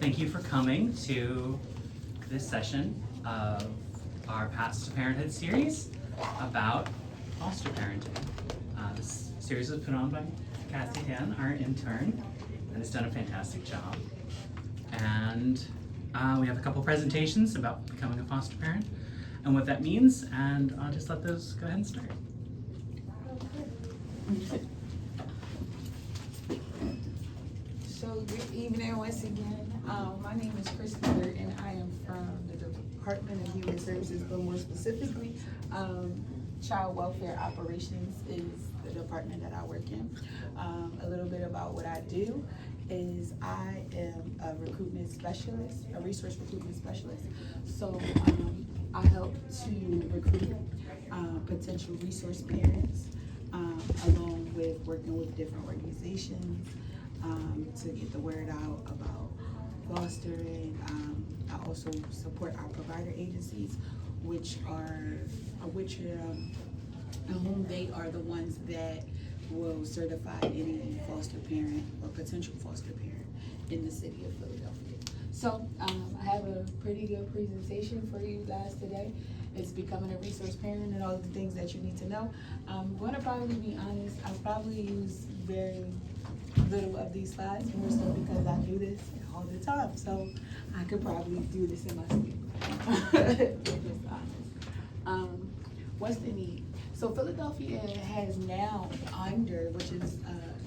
Thank you for coming to this session of our Paths to Parenthood series about foster parenting. This series was put on by Cassie Dan, our intern, and has done a fantastic job. And we have a couple presentations about becoming a foster parent and what that means, and I'll just let those go ahead and start. So good evening once again. My name is Crystal Burton. I am from the Department of Human Services, but more specifically, Child Welfare Operations is the department that I work in. A little bit about what I do is I am a recruitment specialist, a resource recruitment specialist. So I help to recruit potential resource parents, along with working with different organizations to get the word out about fostering. I also support our provider agencies, which are whom they are the ones that will certify any foster parent or potential foster parent in the city of Philadelphia. So I have a pretty good presentation for you guys today. It's becoming a resource parent and all the things that you need to know. I'm going to probably be honest, I probably use very little of these slides, more so because I do this all the time. So I could probably do this in my sleep. Just honest. What's the need? So Philadelphia has now under, which is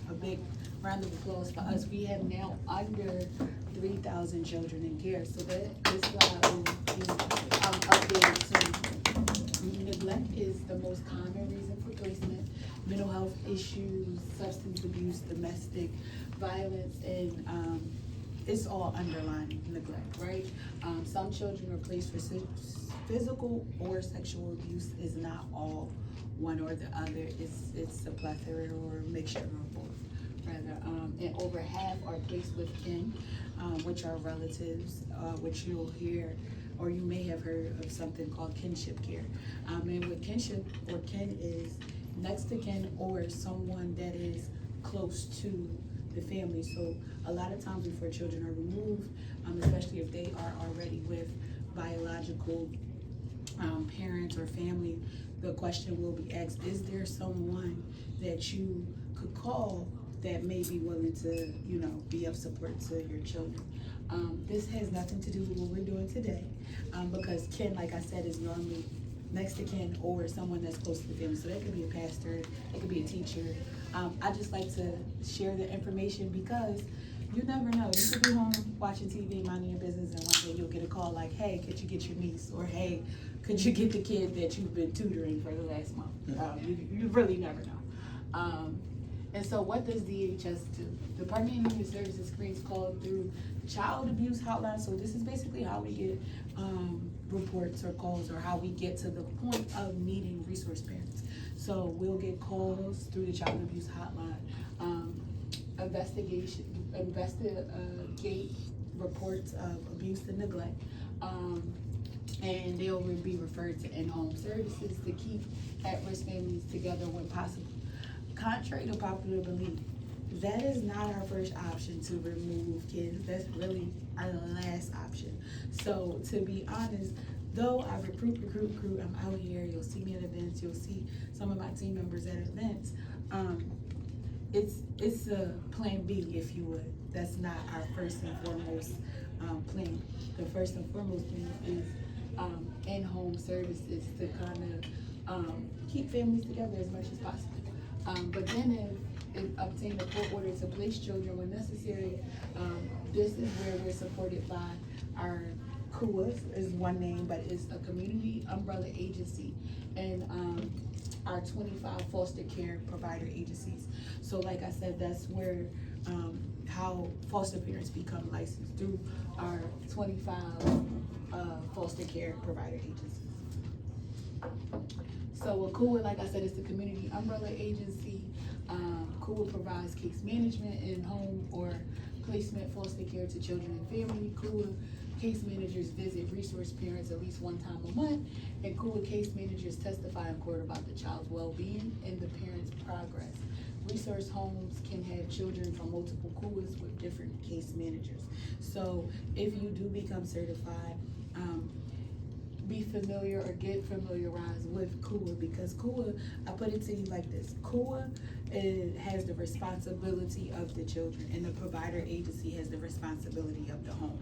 a big round of applause for us, we have now under 3,000 children in care. So that this slide will be updated to neglect is the most common reason for placement. Mental health issues, substance abuse, domestic violence, and it's all underlying neglect, right? Some children are placed for physical or sexual abuse. Is not all one or the other. It's a plethora or a mixture of both, rather. And over half are placed with kin, which are relatives, which you'll hear or you may have heard of something called kinship care. And what kinship or kin is next to kin or someone that is close to the family. So a lot of times before children are removed, especially if they are already with biological parents or family, the question will be asked, is there someone that you could call that may be willing to, be of support to your children? This has nothing to do with what we're doing today, because kin, like I said, is normally next to kin or someone that's close to the family. So that could be a pastor, it could be a teacher. I just like to share the information because you never know. You could be home watching TV, minding your business, and one day you'll get a call like, hey, could you get your niece? Or hey, could you get the kid that you've been tutoring for the last month? You really never know. And so what does DHS do? The Department of Human Services screens called through child abuse hotline. So this is basically how we get reports or calls, or how we get to the point of needing resource parents. So we'll get calls through the child abuse hotline, investigate reports of abuse and neglect, and they'll be referred to in-home services to keep at-risk families together when possible. Contrary to popular belief, that is not our first option to remove kids. That's really our last option. So to be honest, though I recruit, I'm out here, you'll see me at events, you'll see some of my team members at events, it's a plan B, if you would. That's not our first and foremost plan. The first and foremost plan is in-home services to kind of keep families together as much as possible. But then if obtain a court order to place children when necessary, this is where we're supported by our CUA is one name, but it's a community umbrella agency, and our 25 foster care provider agencies. So like I said, that's where how foster parents become licensed, through our 25 foster care provider agencies. So a CUA, like I said, is the community umbrella agency. CUA provides case management in home or placement foster care to children and family. CUA case managers visit resource parents at least one time a month, and CUA case managers testify in court about the child's well-being and the parent's progress resource homes can have children from multiple CUAs with different case managers. So if you do become certified, be familiar or get familiarized with CUA, because CUA, I put it to you like this, CUA has the responsibility of the children, and the provider agency has the responsibility of the home.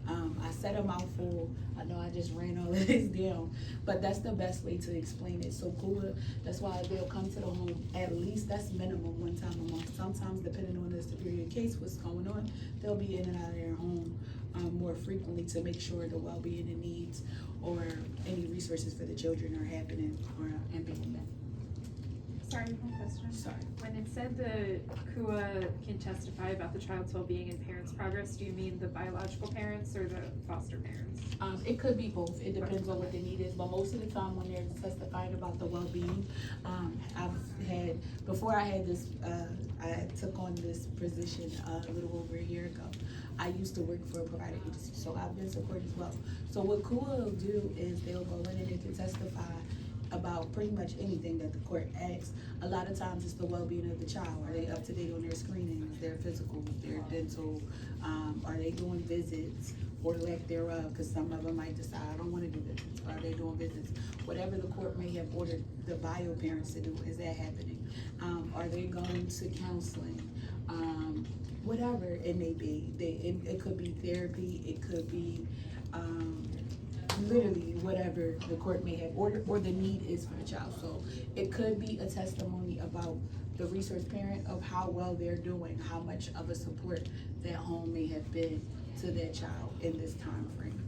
I said a mouthful, I know I just ran all of this down, but that's the best way to explain it. So CUA, that's why they'll come to the home, at least that's minimum one time a month. Sometimes depending on the severity of the case, what's going on, they'll be in and out of their home more frequently to make sure the well-being and needs or any resources for the children are happening or being met. Sorry, one question. Sorry. When it said the CUA can testify about the child's well-being and parents' progress, do you mean the biological parents or the foster parents? It could be both. It depends on what the need is, but most of the time when they're testifying about the well-being, I've had, before I had this, I took on this position a little over a year ago. I used to work for a provider agency, so I've been supported as well. So what CUA will do is they'll go in and they can testify about pretty much anything that the court asks. A lot of times it's the well-being of the child. Are they up to date on their screenings, their physical, their dental? Are they doing visits or lack thereof? Because some of them might decide, I don't want to do visits. Are they doing visits? Whatever the court may have ordered the bio parents to do, is that happening? Are they going to counseling? Whatever it may be. It could be therapy, it could be literally whatever the court may have ordered or the need is for the child. So it could be a testimony about the resource parent of how well they're doing, how much of a support that home may have been to that child in this time frame.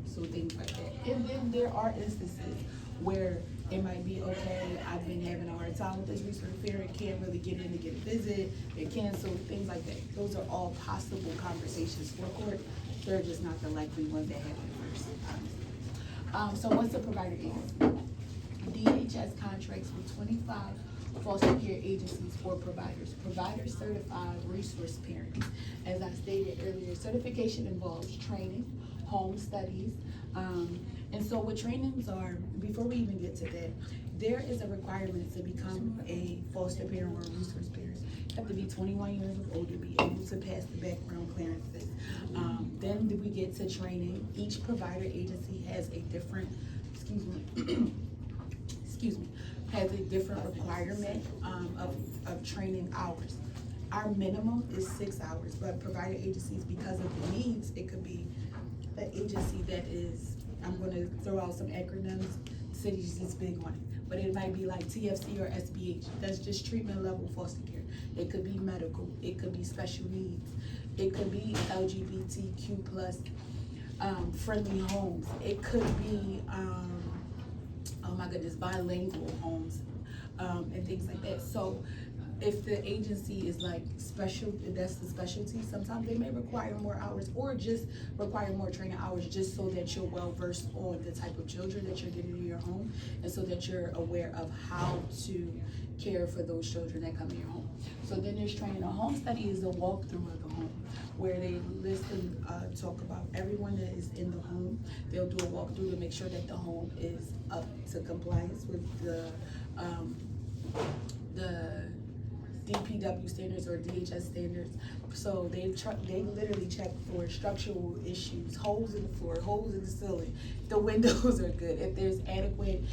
So things like that. And then there are instances where it might be, okay, I've been having a hard time with this resource parent, can't really get in to get a visit, they canceled, things like that. Those are all possible conversations for court. They're just not the likely ones that happen first. So what's the provider agency? DHS contracts with 25 foster care agencies for providers. Providers certify resource parents. As I stated earlier, certification involves training, home studies, and so what trainings are, before we even get to that, there is a requirement to become a foster parent or a resource parent. You have to be 21 years of old to be able to pass the background clearances. Then we get to training. Each provider agency has a different, has a different requirement of training hours. Our minimum is 6 hours, but provider agencies, because of the needs, it could be an agency that is, I'm gonna throw out some acronyms, cities is big on it, but it might be like TFC or SBH, that's just treatment level foster care. It could be medical, it could be special needs, it could be LGBTQ plus friendly homes, it could be, oh my goodness, bilingual homes, and things like that. So if the agency is like special, that's the specialty, sometimes they may require more hours or just require more training hours just so that you're well versed on the type of children that you're getting in your home and so that you're aware of how to care for those children that come in your home. So then there's training. A home study is a walkthrough of the home where they listen, talk about everyone that is in the home. They'll do a walkthrough to make sure that the home is up to compliance with the DPW standards or DHS standards. So they literally check for structural issues, holes in the floor, holes in the ceiling, if the windows are good, if there's adequate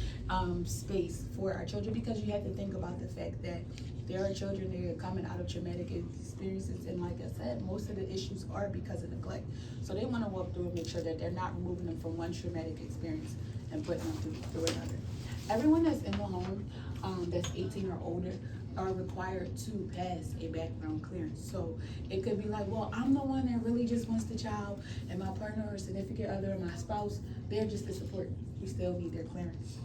space for our children, because you have to think about the fact that there are children that are coming out of traumatic experiences, and like I said, most of the issues are because of neglect. So they want to walk through and make sure that they're not removing them from one traumatic experience and putting them through another. Everyone that's in the home that's 18 or older are required to pass a background clearance. So it could be like, well, I'm the one that really just wants the child, and my partner or significant other or my spouse, they're just the support. You still need their clearance.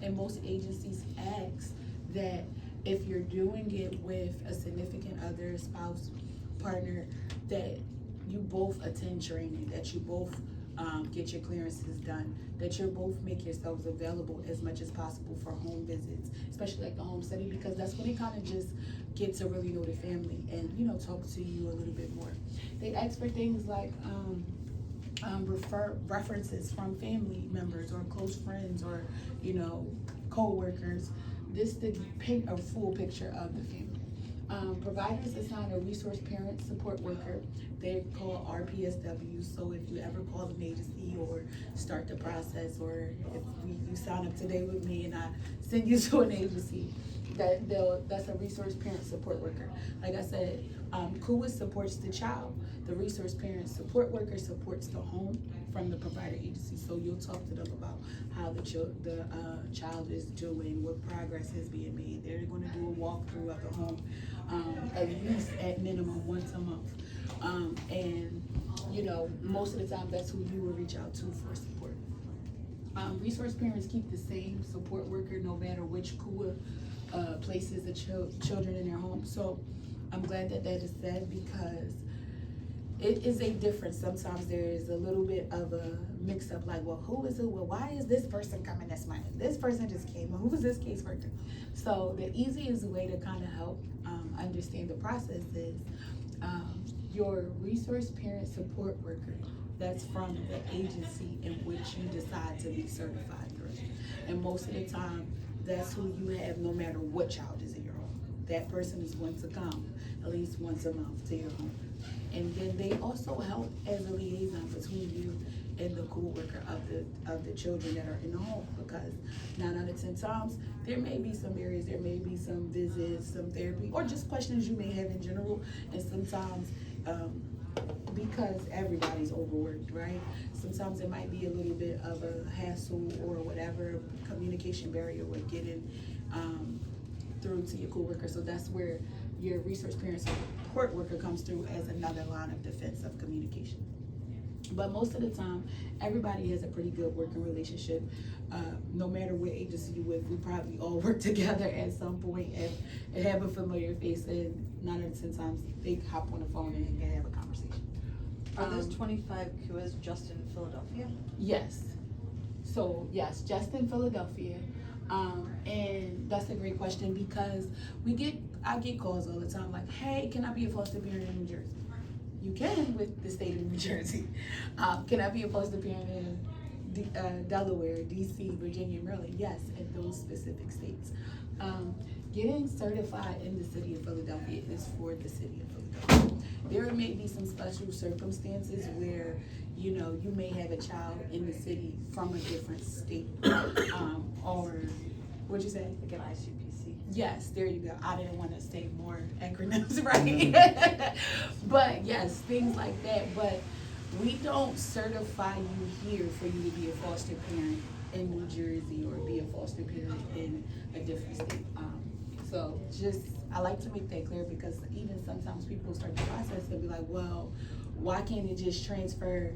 And most agencies ask that if you're doing it with a significant other, spouse, partner, that you both attend training, that you both get your clearances done, that you both make yourselves available as much as possible for home visits, especially like the home study, because that's when they kind of just get to really know the family and, you know, talk to you a little bit more. They ask for things like references from family members or close friends or, you know, co-workers this to paint a full picture of the family. Providers assign a resource parent support worker. They're called RPSWs. So if you ever call an agency or start the process, or if you sign up today with me and I send you to an agency, that's a resource parent support worker. Like I said, CUA supports the child. The resource parent support worker supports the home from the provider agency. So you'll talk to them about how the child is doing, what progress is being made. They're going to do a walkthrough of the home at least at minimum once a month. And you know, most of the time that's who you will reach out to for support. Resource parents keep the same support worker no matter which CUA places the children in their home. So I'm glad that is said, because it is a difference. Sometimes there is a little bit of a mix up, like, well, who is it? Well, why is this person coming this month? This person just came. Well, who is this case worker? So the easiest way to kind of help understand the process is your resource parent support worker that's from the agency in which you decide to be certified through. And most of the time, that's who you have no matter what child is in your home. That person is going to come at least once a month to your home. And then they also help as a liaison between you and the co-worker of the children that are in the home, because 9 out of 10 times there may be some areas, there may be some visits, some therapy, or just questions you may have in general. And sometimes because everybody's overworked, right? Sometimes it might be a little bit of a hassle or whatever, communication barrier with getting through to your co-worker. So that's where your resource parent support worker comes through as another line of defense of communication. But most of the time, everybody has a pretty good working relationship. No matter what agency you're with, we probably all work together at some point and have a familiar face, and 9 out of 10 times they hop on the phone and have a conversation. Are those 25 CUAs just in Philadelphia? Yes. So yes, just in Philadelphia. And that's a great question, because I get calls all the time like, hey, can I be a foster parent in New Jersey? You can with the state of New Jersey. Can I be a foster parent in Delaware, DC, Virginia, Maryland? Yes, in those specific states. Getting certified in the city of Philadelphia is for the city of Philadelphia. There may be some special circumstances where, you know, you may have a child in the city from a different state, or what'd you say? Like an ICPC? Yes, there you go. I didn't want to say more acronyms, right? But yes, things like that. But we don't certify you here for you to be a foster parent in New Jersey or be a foster parent in a different state. So just, I like to make that clear, because even sometimes people start the process and be like, well, why can't it just transfer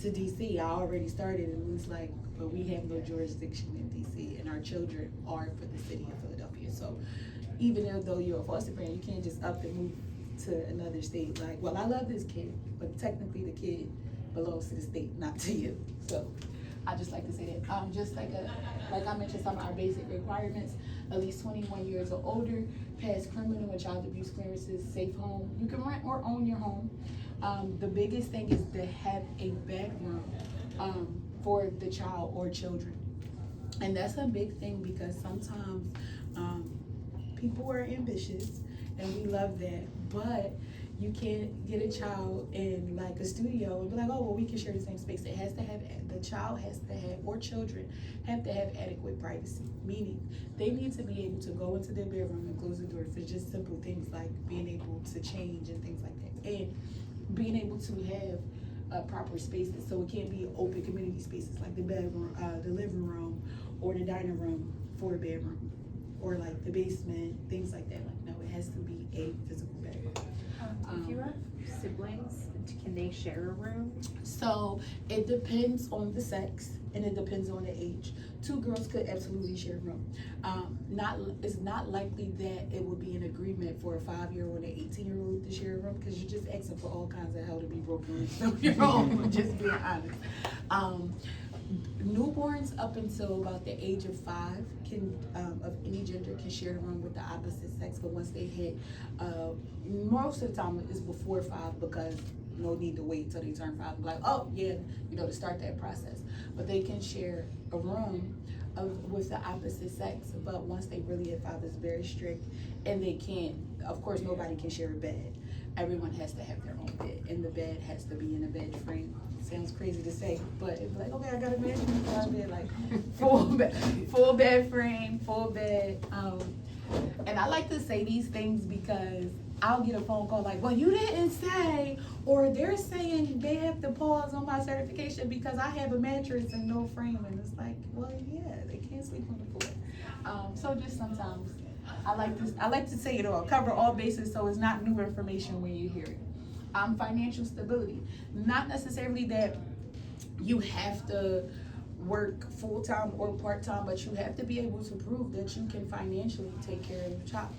to DC? I already started. And it's like, but we have no jurisdiction in DC, and our children are for the city of Philadelphia. So even though you're a foster parent, you can't just up and move to another state. Like, well, I love this kid, but technically the kid belongs to the state, not to you. So I just like to say that. Just like I mentioned, some of our basic requirements: at least 21 years or older, past criminal and child abuse clearances, safe home. You can rent or own your home. The biggest thing is to have a bedroom for the child or children. And that's a big thing, because sometimes people are ambitious, and we love that, but you can't get a child in like a studio and be like, oh, well, we can share the same space. It has to have, the child has to have, or children have to have adequate privacy, meaning they need to be able to go into their bedroom and close the door for just simple things like being able to change and things like that, and being able to have proper spaces. So it can't be open community spaces like the bedroom, the living room, or the dining room for a bedroom, or like the basement, things like that. Like, no, it has to be a physical bedroom. If you have siblings, can they share a room? So it depends on the sex, and it depends on the age. 2 girls could absolutely share a room. It's not likely that it would be an agreement for a 5-year-old and an 18-year-old to share a room, because you're just asking for all kinds of hell to be broken into your home. Just being honest. Newborns up until about the age of 5 can, of any gender, can share the room with the opposite sex, but once they hit, most of the time it's before 5, because no need to wait till they turn 5. Like, oh yeah, you know, to start that process. But they can share a room with the opposite sex. But once they really hit 5, it's very strict, and they can't. Of course, nobody can share a bed. Everyone has to have their own bed, and the bed has to be in a bed frame. Sounds crazy to say, but it's like, okay, I got a bed, like full bed frame, full bed. And I like to say these things because I'll get a phone call like, well, you didn't say, or they're saying they have to pause on my certification because I have a mattress and no frame. And it's like, well, yeah, they can't sleep on the floor. So just sometimes I like to say it all, cover all bases, so it's not new information when you hear it. Financial stability, not necessarily that you have to work full-time or part-time, but you have to be able to prove that you can financially take care of your child.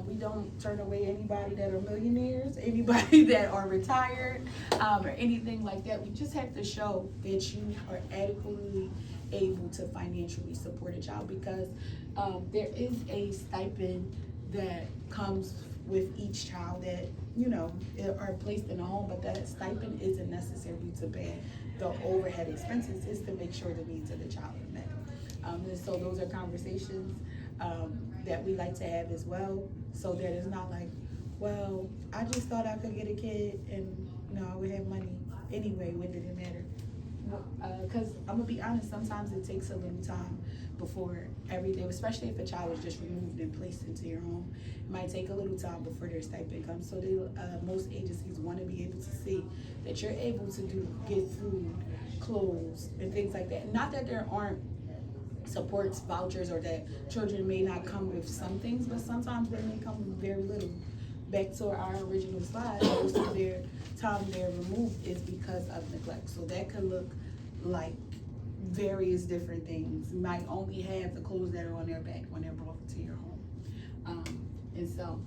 We don't turn away anybody that are millionaires, anybody that are retired, or anything like that. We just have to show that you are adequately able to financially support a child, because there is a stipend that comes with each child that, you know, are placed in a home, but that stipend isn't necessarily to pay the overhead expenses. It's to make sure the needs of the child are met. And so those are conversations that we like to have as well, so that it's not like, well, I just thought I could get a kid and, you know, I would have money anyway, when did it matter? Because I'm gonna be honest, sometimes it takes a little time before everything, especially if a child is just removed and placed into your home. It might take a little time before their stipend comes. So most agencies want to be able to see that you're able to get food, clothes, and things like that. Not that there aren't supports, vouchers, or that children may not come with some things, but sometimes they may come with very little. Back to our original slide, most of their time they're removed is because of neglect. So that could look like various different things. You might only have the clothes that are on their back when they're brought to your home. And so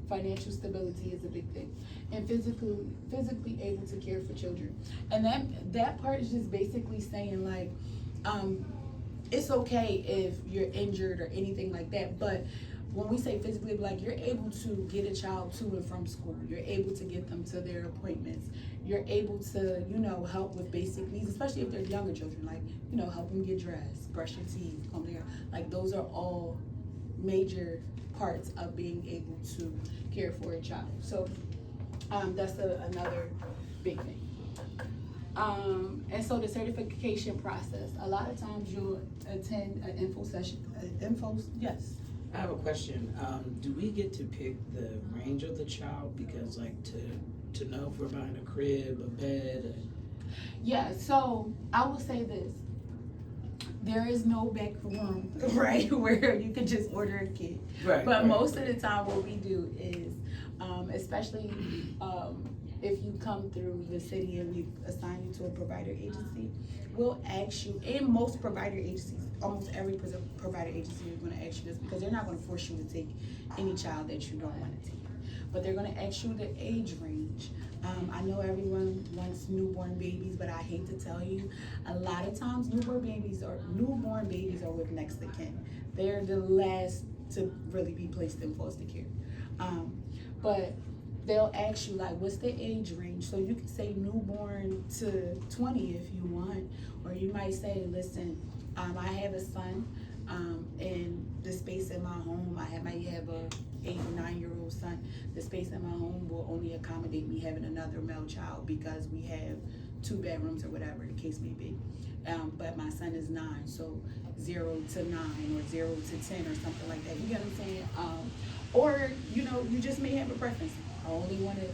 financial stability is a big thing. And physically able to care for children. And that part is just basically saying, like, it's okay if you're injured or anything like that, but when we say physically, like, you're able to get a child to and from school, you're able to get them to their appointments, you're able to, you know, help with basic needs, especially if they're younger children, like, you know, help them get dressed, brush your teeth, comb their hair. Like, those are all major parts of being able to care for a child. So that's another big thing. And so the certification process, a lot of times you'll attend an info session, yes. I have a question. Do we get to pick the range of the child? Because, like, to know if we're buying a crib, a bed. Yeah, so I will say this. There is no back room, right, where you can just order a kid. Right. But right. most of the time what we do is, especially if you come through the city and we assign you to a provider agency, we'll ask you, in most provider agencies, almost every provider agency is going to ask you this, because they're not going to force you to take any child that you don't want to take. But they're going to ask you the age range. I know everyone wants newborn babies, but I hate to tell you, a lot of times newborn babies are with next of kin. They're the last to really be placed in foster care. But they'll ask you, like, what's the age range? So you can say newborn to 20 if you want, or you might say, listen, I have a son, and the space in my home, I might have a 8 or 9-year-old son. The space in my home will only accommodate me having another male child because we have 2 bedrooms or whatever the case may be. But my son is 9, so 0 to 9 or 0 to 10 or something like that. You get what I'm saying? Or, you know, you just may have a preference. I only want to,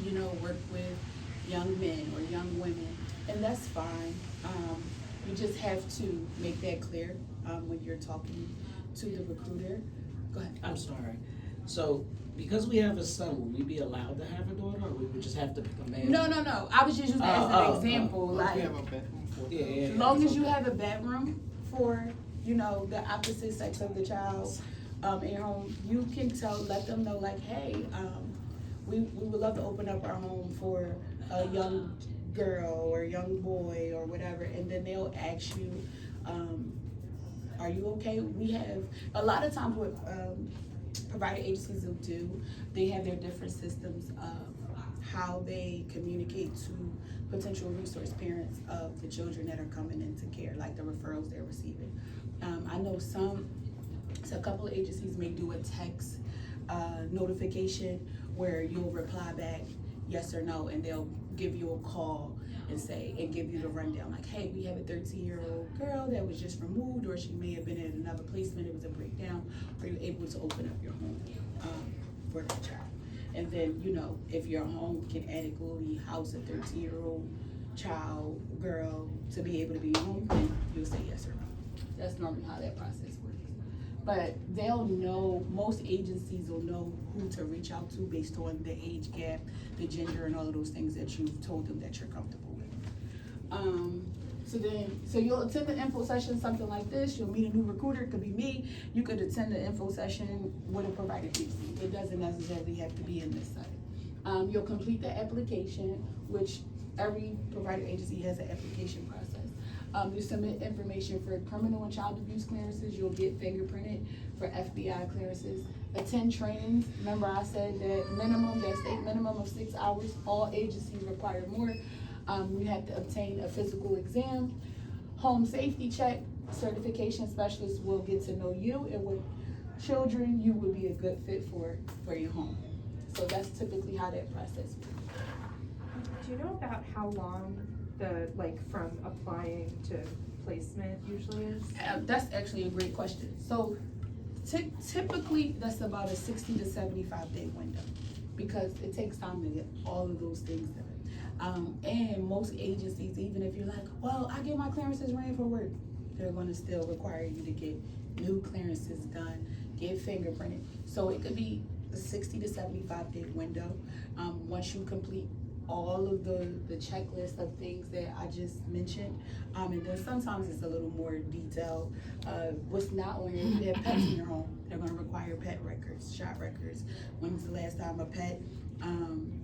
you know, work with young men or young women, and that's fine. You just have to make that clear when you're talking to the recruiter. Go ahead. I'm sorry. So, because we have a son, will we be allowed to have a daughter, or we would just have to pick a male? No. I was just using that as an example. Like, Yeah. as long as you have a bedroom for, you know, the opposite sex of the child in your home, you can let them know, like, hey, we would love to open up our home for a young girl or young boy or whatever, and then they'll ask you, are you okay? We have a lot of times what provider agencies will do, they have their different systems of how they communicate to potential resource parents of the children that are coming into care, like the referrals they're receiving. I know a couple of agencies may do a text notification where you'll reply back yes or no, and they'll give you a call and give you the rundown, like, hey, we have a 13-year-old girl that was just removed, or she may have been in another placement, it was a breakdown. Are you able to open up your home for that child? And then, if your home can adequately house a 13-year-old child, girl, to be able to be home, then you'll say yes or no. That's normally how that process works. But they'll know, most agencies will know who to reach out to based on the age gap, the gender, and all of those things that you've told them that you're comfortable with. So you'll attend the info session, something like this. You'll meet a new recruiter, it could be me. You could attend the info session with a provider agency. It doesn't necessarily have to be in this setting. You'll complete the application, which every provider agency has an application process. You submit information for criminal and child abuse clearances. You'll get fingerprinted for FBI clearances. Attend trainings. Remember I said that state minimum of 6 hours. All agencies require more. You have to obtain a physical exam, home safety check. Certification specialists will get to know you and what children you would be a good fit for your home. So that's typically how that process works. Do you know about how long from applying to placement usually is? That's actually a great question. So typically that's about a 60 to 75 day window, because it takes time to get all of those things done. And most agencies, even if you're like, well, I get my clearances ready for work, they're going to still require you to get new clearances done, get fingerprinted. So it could be a 60 to 75 day window. Once you complete all of the checklist of things that I just mentioned, and then sometimes it's a little more detailed. What's not on here, you have pets in your home, they're going to require pet records, shot records. When's the last time a pet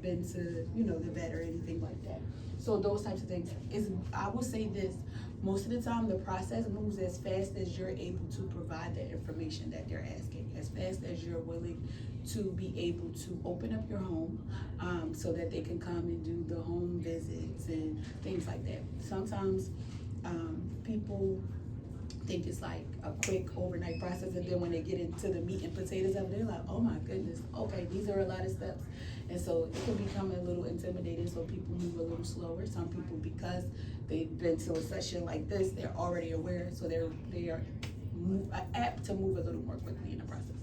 been to the vet or anything like that? So those types of things. I will say this, most of the time the process moves as fast as you're able to provide the information that they're asking, as fast as you're willing to be able to open up your home, so that they can come and do the home visits and things like that. Sometimes people think it's like a quick overnight process, and then when they get into the meat and potatoes of it, they're like, oh my goodness, okay, these are a lot of steps. And so it can become a little intimidating, so people move a little slower. Some people, because they've been to a session like this, they're already aware, so they are apt to move a little more quickly in the process.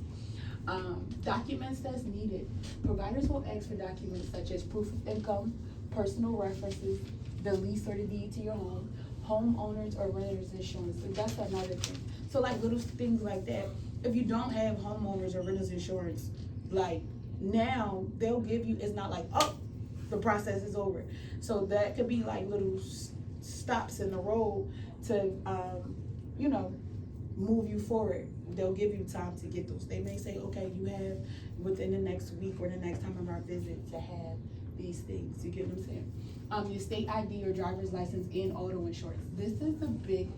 Documents that's needed. Providers will ask for documents such as proof of income, personal references, the lease or the deed to your home, homeowners or renters insurance. So that's another thing. So like little things like that. If you don't have homeowners or renters insurance, like now they'll give you, it's not like, oh, the process is over. So that could be like little stops in the road to, move you forward. They'll give you time to get those. They may say, okay, you have within the next week or the next time of our visit to have these things. You get what I'm saying? Your state ID or driver's license and auto insurance. This is a big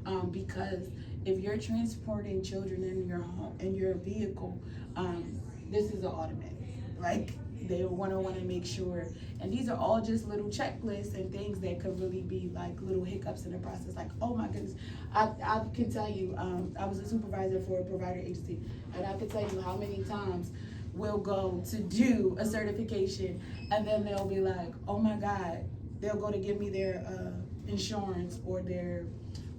one, because if you're transporting children in your home, in your vehicle, this is an automatic. Like they want to make sure, and these are all just little checklists and things that could really be like little hiccups in the process. Like, oh my goodness, I can tell you, I was a supervisor for a provider agency, and I can tell you how many times we'll go to do a certification, and then they'll be like, oh my God, they'll go to give me their insurance or their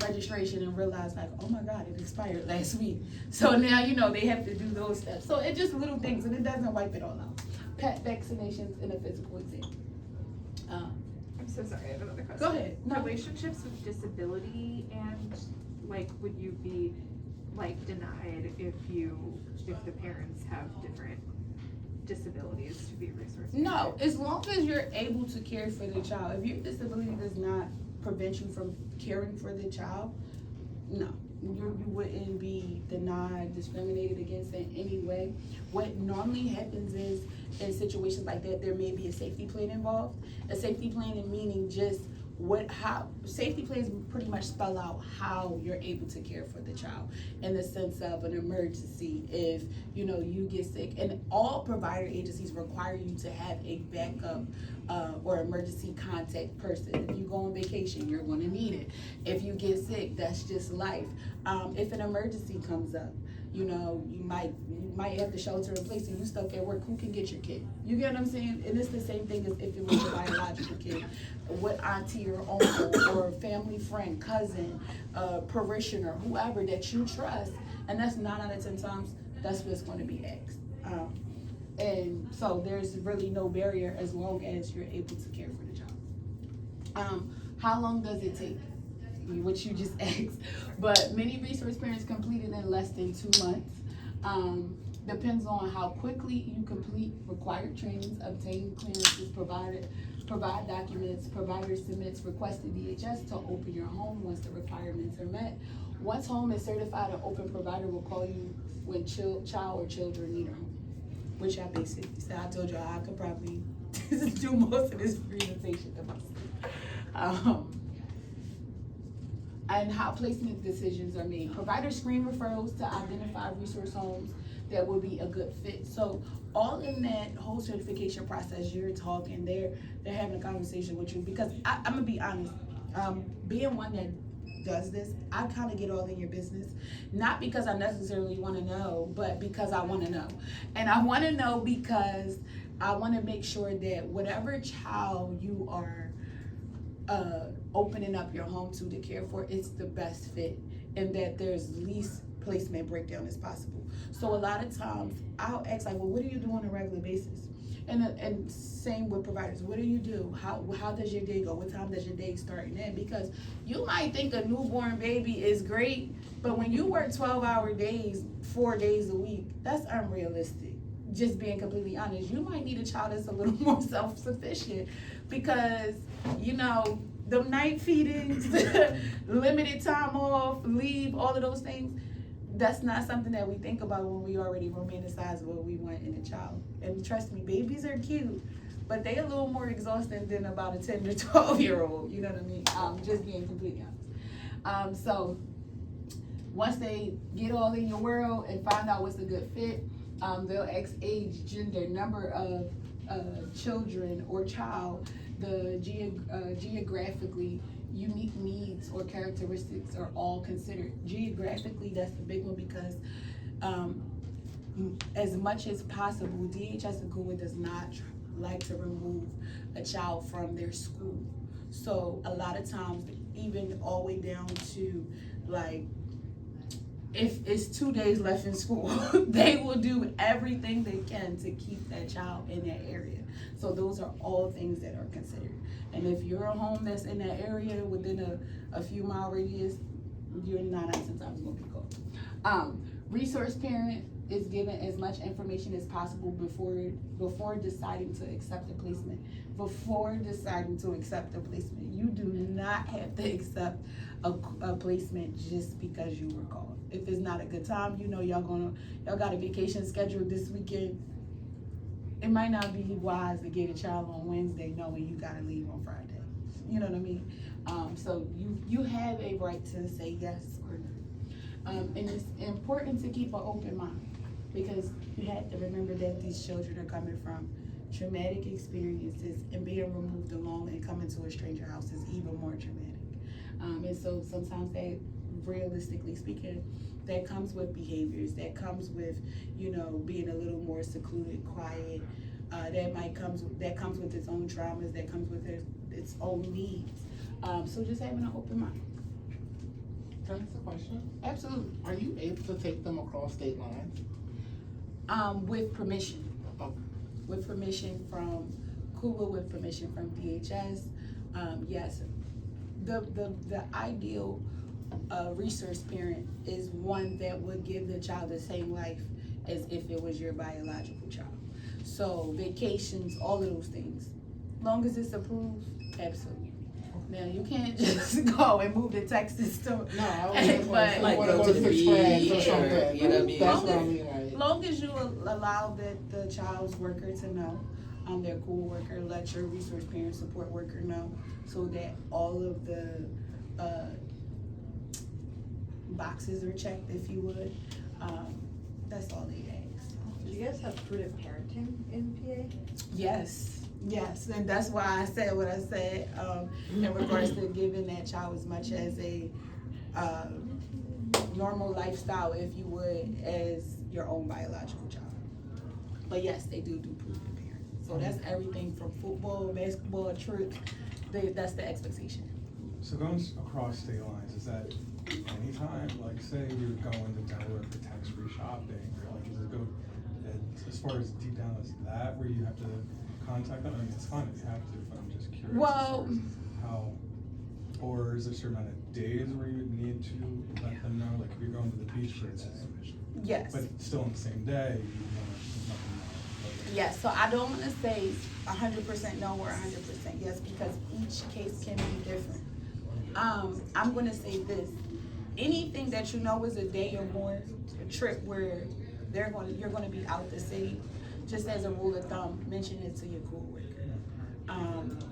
registration and realize like, oh my God, it expired last week. So now, they have to do those steps. So it's just little things, and it doesn't wipe it all out. Pet vaccinations and a physical exam. I'm so sorry, I have another question. Go ahead. No. Relationships with disability, and would you be denied if the parents have different disabilities to be a resource? No, as long as you're able to care for the child. If your disability does not prevent you from caring for the child, no, you wouldn't be denied, discriminated against in any way. What normally happens is, in situations like that, there may be a safety plan involved. A safety plan meaning just how safety plans pretty much spell out how you're able to care for the child in the sense of an emergency if you get sick, and all provider agencies require you to have a backup or emergency contact person. If you go on vacation, you're going to need it. If you get sick, that's just life. If an emergency comes up, you might have to shelter in place and you stuck at work, who can get your kid? You get what I'm saying? And it's the same thing as if it was your biological kid. What auntie or uncle or family friend, cousin, parishioner, whoever that you trust, and that's 9 out of 10 times, that's what's going to be asked. And so there's really no barrier as long as you're able to care for the child. How long does it take? What you just asked. But many resource parents complete it in less than 2 months. Depends on how quickly you complete required trainings, obtain clearances, provide documents, provider submits request to DHS to open your home once the requirements are met. Once home is certified, an open provider will call you when child or children need a home, which I basically said. I told you I could probably do most of this presentation to myself. And how placement decisions are made. Providers screen referrals to identify resource homes that would be a good fit. So all in that whole certification process, you're talking, they're having a conversation with you, because I'm gonna be honest, being one that does this, I kind of get all in your business, not because I necessarily want to know, but because I want to know. And I want to know because I want to make sure that whatever child you are opening up your home to care for, it's the best fit, and that there's least placement breakdown as possible. So a lot of times I'll ask, like, well, what do you do on a regular basis? And same with providers. What do you do? How does your day go? What time does your day start and end? Because you might think a newborn baby is great, but when you work 12-hour days, 4 days a week, that's unrealistic. Just being completely honest, you might need a child that's a little more self-sufficient, because the night feedings, limited time off, leave, all of those things, that's not something that we think about when we already romanticize what we want in a child. And trust me, babies are cute, but they a little more exhausting than about a 10 to 12-year-old, you know what I mean? Just being completely honest. So once they get all in your world and find out what's a good fit, they'll ask age, gender, number of children or child, the geographically unique needs or characteristics are all considered. Geographically, that's the big one, because as much as possible, DHS and CUA does not like to remove a child from their school. So a lot of times, even all the way down to like, if it's 2 days left in school, they will do everything they can to keep that child in that area. So those are all things that are considered. And if you're a home that's in that area within a few mile radius, you're 9 out of 10 times going to be called. Resource parent is given as much information as possible before deciding to accept the placement. Before deciding to accept the placement, you do not have to accept a placement just because you were called. If it's not a good time, y'all got a vacation scheduled this weekend, it might not be wise to get a child on Wednesday knowing you gotta leave on Friday. You know what I mean? So you have a right to say yes or no. And it's important to keep an open mind, because you have to remember that these children are coming from traumatic experiences, and being removed alone and coming to a stranger house is even more traumatic. And so sometimes that, realistically speaking, that comes with behaviors, that comes with, being a little more secluded, quiet, that comes with its own traumas, that comes with its own needs. So just having an open mind. Can I ask a question? Absolutely. Are you able to take them across state lines? With permission. Okay. With permission from CUA, with permission from DHS. Yes. The ideal resource parent is one that would give the child the same life as if it was your biological child. So vacations, all of those things, long as it's approved, absolutely. Now you can't just go and move to Texas to. No, I was but like go to the Six Flags or beach, something. you know what I mean? That's what I mean. Like, long as you allow the child's worker to know, their co-worker, let your resource parent support worker know, so that all of the boxes are checked, if you would. That's all they ask. Do you guys have prudent parenting in PA? Yes, and that's why I said what I said, in regards to giving that child as much as a normal lifestyle, if you would, as your own biological child. But yes, they do prudent parenting. So that's everything from football, basketball, church. That's the expectation. So going across state lines, is that anytime, like say you're going to Delaware for tax-free shopping, or like does it go as far as deep down as that, where you have to contact them? I mean, it's fine if you have to, but I'm just curious. Well, as how, or is there a certain amount of days where you need to let them know, like if you're going to the beach for a day, yes. but still on the same day, there's nothing else. Yes, so I don't want to say 100% no or 100% yes, because each case can be different. I'm going to say this. Anything that you know is a day or more, a trip where you're going to be out the city, just as a rule of thumb, mention it to your coworker.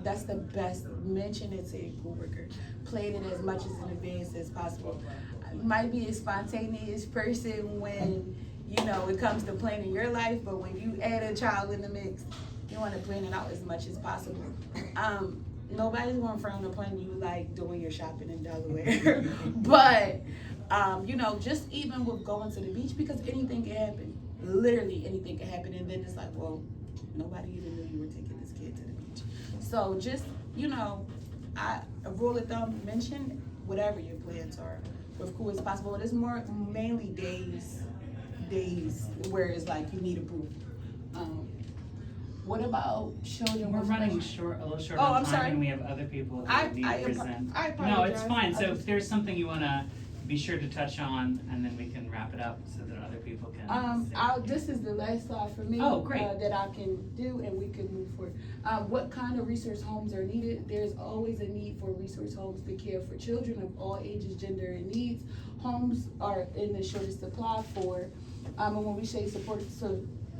That's the best. Mention it to your coworker. Plan it as much as in advance as possible. You might be a spontaneous person when it comes to planning your life, but when you add a child in the mix, you want to plan it out as much as possible. Nobody's going to frown upon you like doing your shopping in Delaware, but just even with going to the beach, because anything can happen. Literally anything can happen, and then it's like, well, nobody even knew you were taking this kid to the beach. So just a rule of thumb: mention whatever your plans are with cool as possible. It is mainly days where it's like you need approval. What about children? We're with running special- a little short Oh, on I'm time, sorry. and we have other people I that need to present. I No, it's apologize. fine. So if there's something you wanna be sure to touch on, and then we can wrap it up so that other people can. say. This is the last slide for me. Oh, great. That I can do, and we can move forward. What kind of resource homes are needed? There's always a need for resource homes to care for children of all ages, gender, and needs. Homes are in the shortest supply and when we say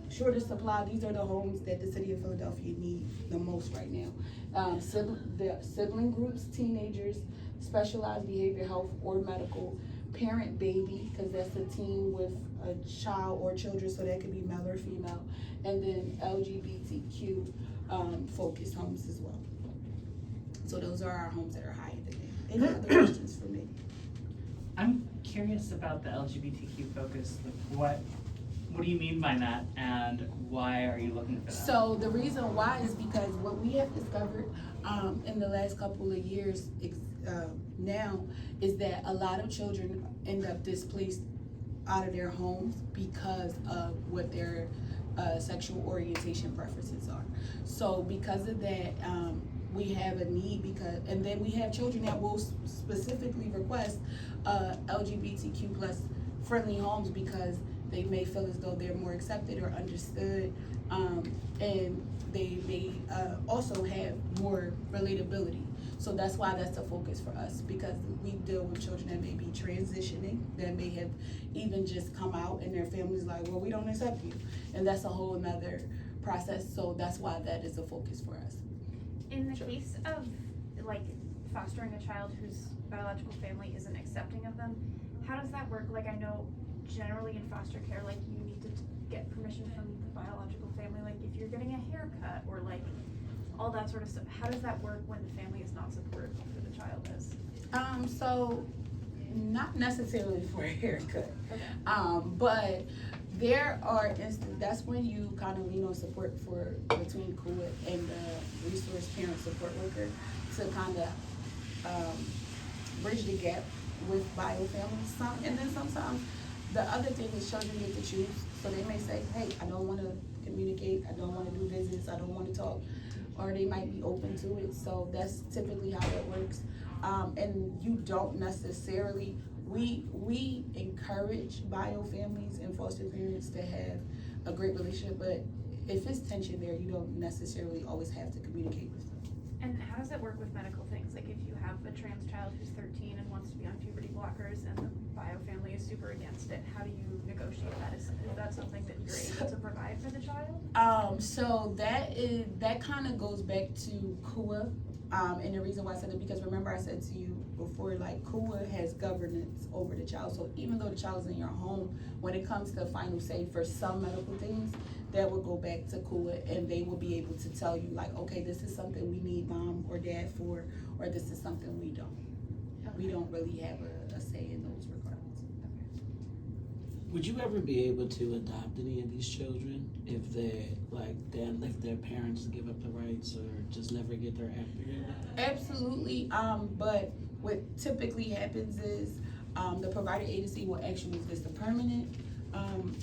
shortest supply, these are the homes that the city of Philadelphia need the most right now. The sibling groups, teenagers, specialized behavior health or medical, parent baby, because that's a teen with a child or children, so that could be male or female, and then LGBTQ focused homes as well. So those are our homes that are high in demand. Any other questions for me? I'm curious about the LGBTQ focus. Like what do you mean by that, and why are you looking for that? So the reason why is because what we have discovered in the last couple of years now is that a lot of children end up displaced out of their homes because of what their sexual orientation preferences are. So because of that, we have a need and then we have children that will specifically request LGBTQ plus friendly homes because they may feel as though they're more accepted or understood, and they may also have more relatability. So that's why that's a focus for us, because we deal with children that may be transitioning, that may have even just come out and their family's like, well, we don't accept you. And that's a whole nother process. So that's why that is a focus for us. In the case of like fostering a child whose biological family isn't accepting of them, how does that work? Like I know generally in foster care, like you need to get permission from the biological family, like if you're getting a haircut or like all that sort of stuff. How does that work when the family is not supportive of who the child is? So not necessarily for a haircut, Okay. but there are instances, that's when you kind of lean on support between COIT and the resource parent support worker to kind of bridge the gap with bio families. And then sometimes the other thing is children get to choose. So they may say, hey, I don't want to communicate, I don't want to do visits, I don't want to talk, or they might be open to it. So that's typically how it works. And you don't necessarily, we encourage bio families and foster parents to have a great relationship, but if it's tension there, you don't necessarily always have to communicate with them. And how does it work with medical things? Like if you have a trans child who's 13 and wants to be on puberty blockers and the bio family is super against it, how do you negotiate that? Is that something that you're able to provide for the child? So that kind of goes back to KUA. And the reason why I said it, because remember I said to you before, like KUA has governance over the child. So even though the child is in your home, when it comes to final say for some medical things, that will go back to KUA, and they will be able to tell you like, okay, this is something we need mom or dad for, or this is something we don't. Okay. We don't really have a say in those requirements. Would you ever be able to adopt any of these children if they if their parents give up the rights or just never get their act together? Absolutely. But what typically happens is the provider agency will ask you if it's a permanent.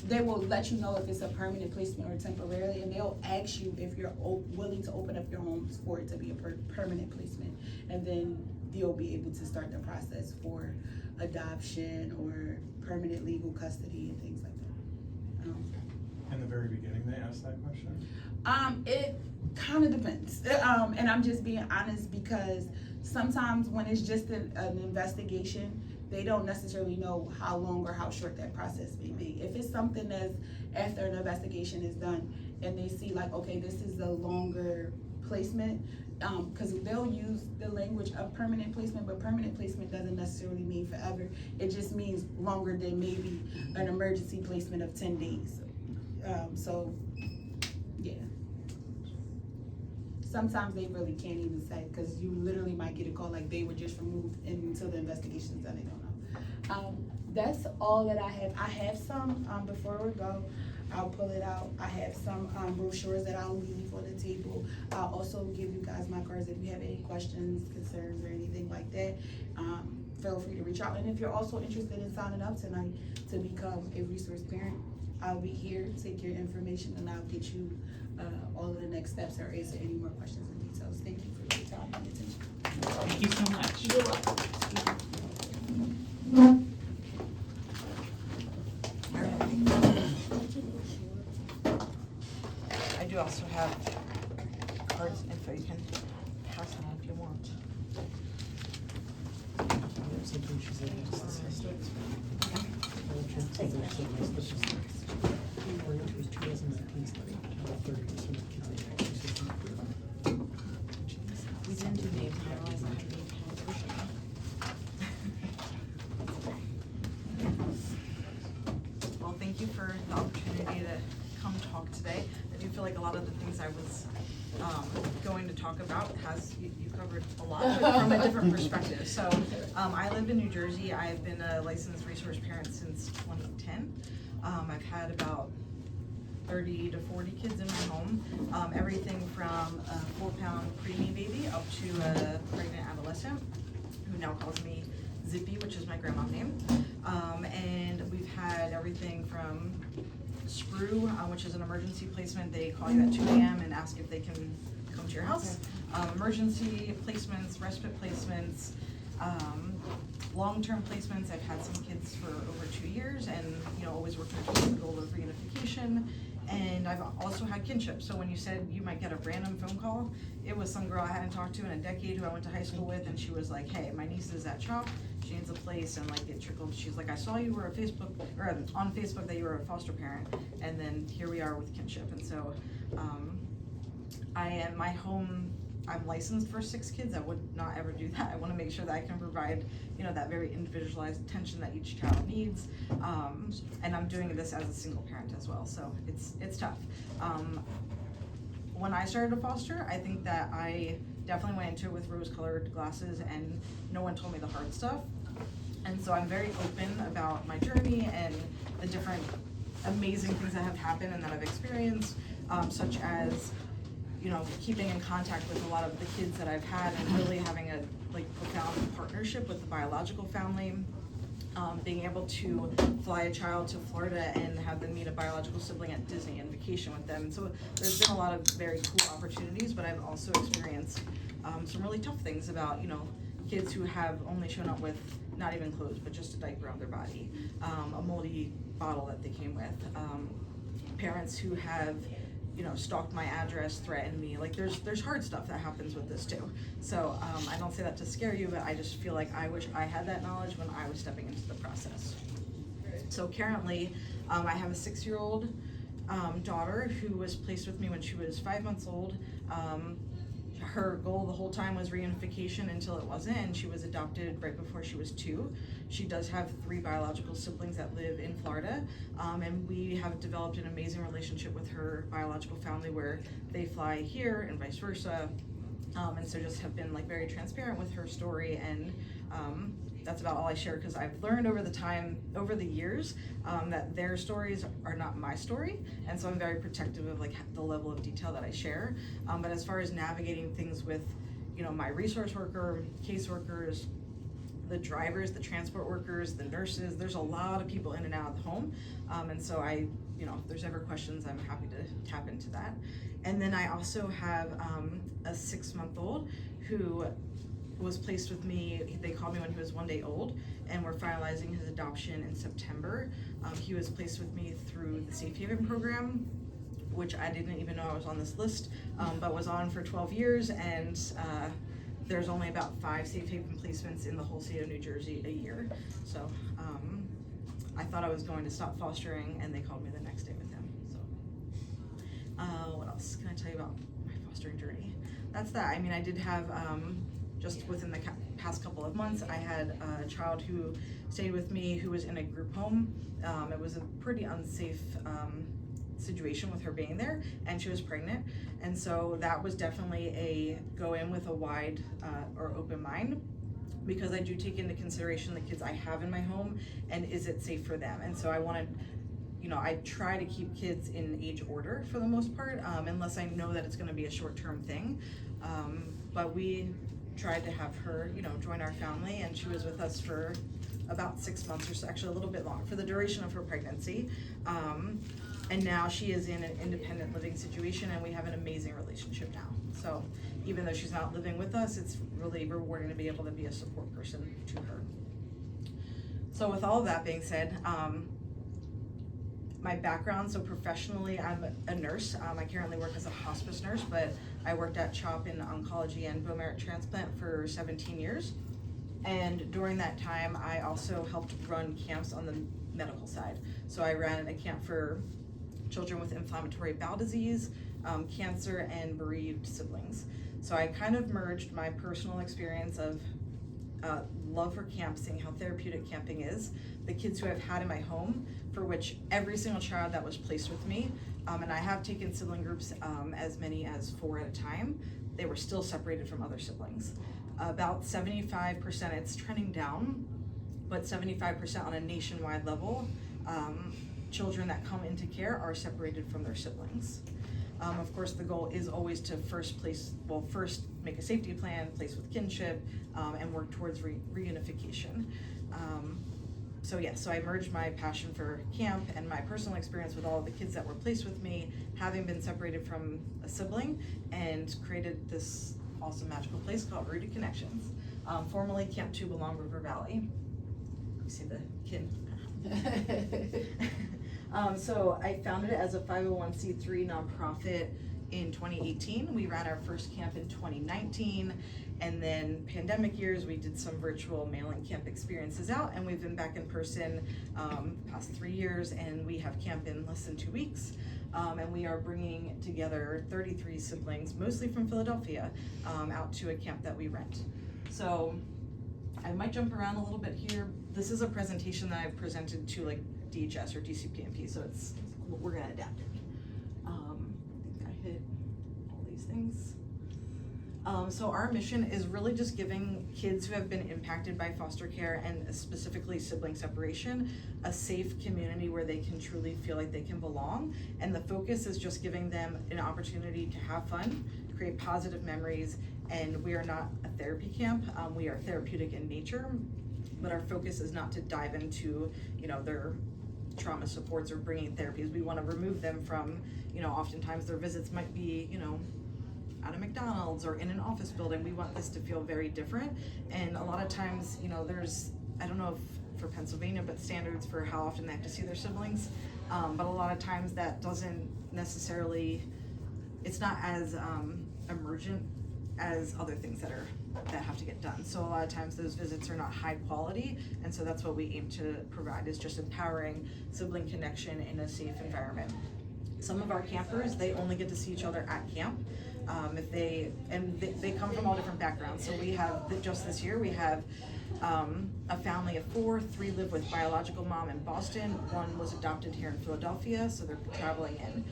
They will let you know if it's a permanent placement or temporarily, and they'll ask you if you're willing to open up your homes for it to be a permanent placement, and then you'll be able to start the process for adoption or permanent legal custody and things like that. In the very beginning, they asked that question? It kind of depends. And I'm just being honest because sometimes when it's just an investigation, they don't necessarily know how long or how short that process may be. If it's something that's after an investigation is done and they see like, okay, this is a longer placement, because they'll use the language of permanent placement, but permanent placement doesn't necessarily mean forever. It just means longer than maybe an emergency placement of 10 days. So, yeah. Sometimes they really can't even say, because you literally might get a call like they were just removed and until the investigation's done, they don't know. That's all that I have. I have some, before we go, I'll pull it out. I have some brochures that I'll leave on the table. I'll also give you guys my cards if you have any questions, concerns, or anything like that. Feel free to reach out. And if you're also interested in signing up tonight to become a resource parent, I'll be here, take your information, and I'll get you all of the next steps or answer any more questions and details. Thank you for your time and attention. Thank you so much. You're welcome. I do also have cards and info, you can pass them if you want. We didn't do name panels, I have name panels. Well, thank you for the opportunity to come talk today. I do feel like a lot of the things I was going to talk about you covered a lot but from a different perspective. So I live in New Jersey. I've been a licensed resource parent since 2010. I've had about 30 to 40 kids in my home, everything from a 4-pound preemie baby up to a pregnant adolescent who now calls me Zippy, which is my grandma's name. And we've had everything from Sprue, which is an emergency placement. They call you at 2 a.m. and ask if they can come to your house. Emergency placements, respite placements, long-term placements. I've had some kids for over 2 years and, always working towards the goal of reunification. And I've also had kinship. So when you said you might get a random phone call, it was some girl I hadn't talked to in a decade who I went to high school with, and she was like, hey, my niece is at CHOP. She needs a place, and like it trickled. She's like, I saw you were on Facebook that you were a foster parent, and then here we are with kinship. And so my home, I'm licensed for 6 kids. I would not ever do that. I want to make sure that I can provide, that very individualized attention that each child needs. And I'm doing this as a single parent as well, so it's tough. When I started to foster, I think that I definitely went into it with rose-colored glasses, and no one told me the hard stuff. And so I'm very open about my journey and the different amazing things that have happened and that I've experienced, such as keeping in contact with a lot of the kids that I've had and really having a profound partnership with the biological family, being able to fly a child to Florida and have them meet a biological sibling at Disney and vacation with them. So there's been a lot of very cool opportunities, but I've also experienced some really tough things about, kids who have only shown up with not even clothes, but just a diaper on their body, a moldy bottle that they came with, parents who have stalked my address, threatened me. Like there's hard stuff that happens with this too. So I don't say that to scare you, but I just feel like I wish I had that knowledge when I was stepping into the process. So currently, I have a 6-year-old daughter who was placed with me when she was 5 months old. Her goal the whole time was reunification until it wasn't, and she was adopted right before she was 2. She does have 3 biological siblings that live in Florida, and we have developed an amazing relationship with her biological family where they fly here and vice versa, and so just have been like very transparent with her story, and that's about all I share, because I've learned over the years, that their stories are not my story, and so I'm very protective of like the level of detail that I share. But as far as navigating things with, my resource worker, caseworkers, the drivers, the transport workers, the nurses, there's a lot of people in and out of the home, and so I, if there's ever questions, I'm happy to tap into that. And then I also have a 6-month-old who was placed with me. They called me when he was 1 day old, and we're finalizing his adoption in September. He was placed with me through the Safe Haven program, which I didn't even know I was on this list, but was on for 12 years, and there's only about 5 Safe Haven placements in the whole state of New Jersey a year. So I thought I was going to stop fostering, and they called me the next day with him. So what else can I tell you about my fostering journey? That's that. I mean, I did have just within the past couple of months, I had a child who stayed with me who was in a group home. It was a pretty unsafe situation with her being there, and she was pregnant, and so that was definitely a go in with a wide or open mind, because I do take into consideration the kids I have in my home and is it safe for them. And so I wanted, I try to keep kids in age order for the most part, unless I know that it's going to be a short-term thing, but we tried to have her, join our family, and she was with us for about 6 months or so, actually a little bit longer, for the duration of her pregnancy. And now she is in an independent living situation, and we have an amazing relationship now. So even though she's not living with us, it's really rewarding to be able to be a support person to her. So with all of that being said, my background, so professionally I'm a nurse. I currently work as a hospice nurse, but I worked at CHOP in oncology and bone marrow transplant for 17 years. And during that time, I also helped run camps on the medical side. So I ran a camp for children with inflammatory bowel disease, cancer, and bereaved siblings. So I kind of merged my personal experience of love for camp, seeing how therapeutic camping is, the kids who I've had in my home, for which every single child that was placed with me, and I have taken sibling groups as many as 4 at a time, they were still separated from other siblings. About 75%, it's trending down, but 75% on a nationwide level, children that come into care are separated from their siblings. Of course, the goal is always to first make a safety plan, place with kinship, and work towards reunification. So I merged my passion for camp and my personal experience with all of the kids that were placed with me, having been separated from a sibling, and created this awesome magical place called Rooted Connections, formerly Camp Tubelong River Valley. You see the kin. So I founded it as a 501c3 nonprofit in 2018. We ran our first camp in 2019, and then pandemic years, we did some virtual mailing camp experiences out, and we've been back in person past 3 years, and we have camp in less than 2 weeks. And we are bringing together 33 siblings, mostly from Philadelphia, out to a camp that we rent. So I might jump around a little bit here. This is a presentation that I've presented to like DHS or DCPMP, so we're gonna adapt it. I think I hit all these things. So our mission is really just giving kids who have been impacted by foster care, and specifically sibling separation, a safe community where they can truly feel like they can belong. And the focus is just giving them an opportunity to have fun, create positive memories, and we are not a therapy camp. We are therapeutic in nature, but our focus is not to dive into, their trauma supports or bringing therapies. We want to remove them from, oftentimes their visits might be, at a McDonald's or in an office building. We want this to feel very different. And a lot of times, there's, I don't know if for Pennsylvania, but standards for how often they have to see their siblings. But a lot of times that doesn't necessarily it's not as emergent as other things that have to get done. So a lot of times those visits are not high quality, and so that's what we aim to provide, is just empowering sibling connection in a safe environment. Some of our campers, they only get to see each other at camp. They come from all different backgrounds. So we have, just this year, we have a family of 4, 3 live with biological mom in Boston, 1 was adopted here in Philadelphia, so they're traveling in.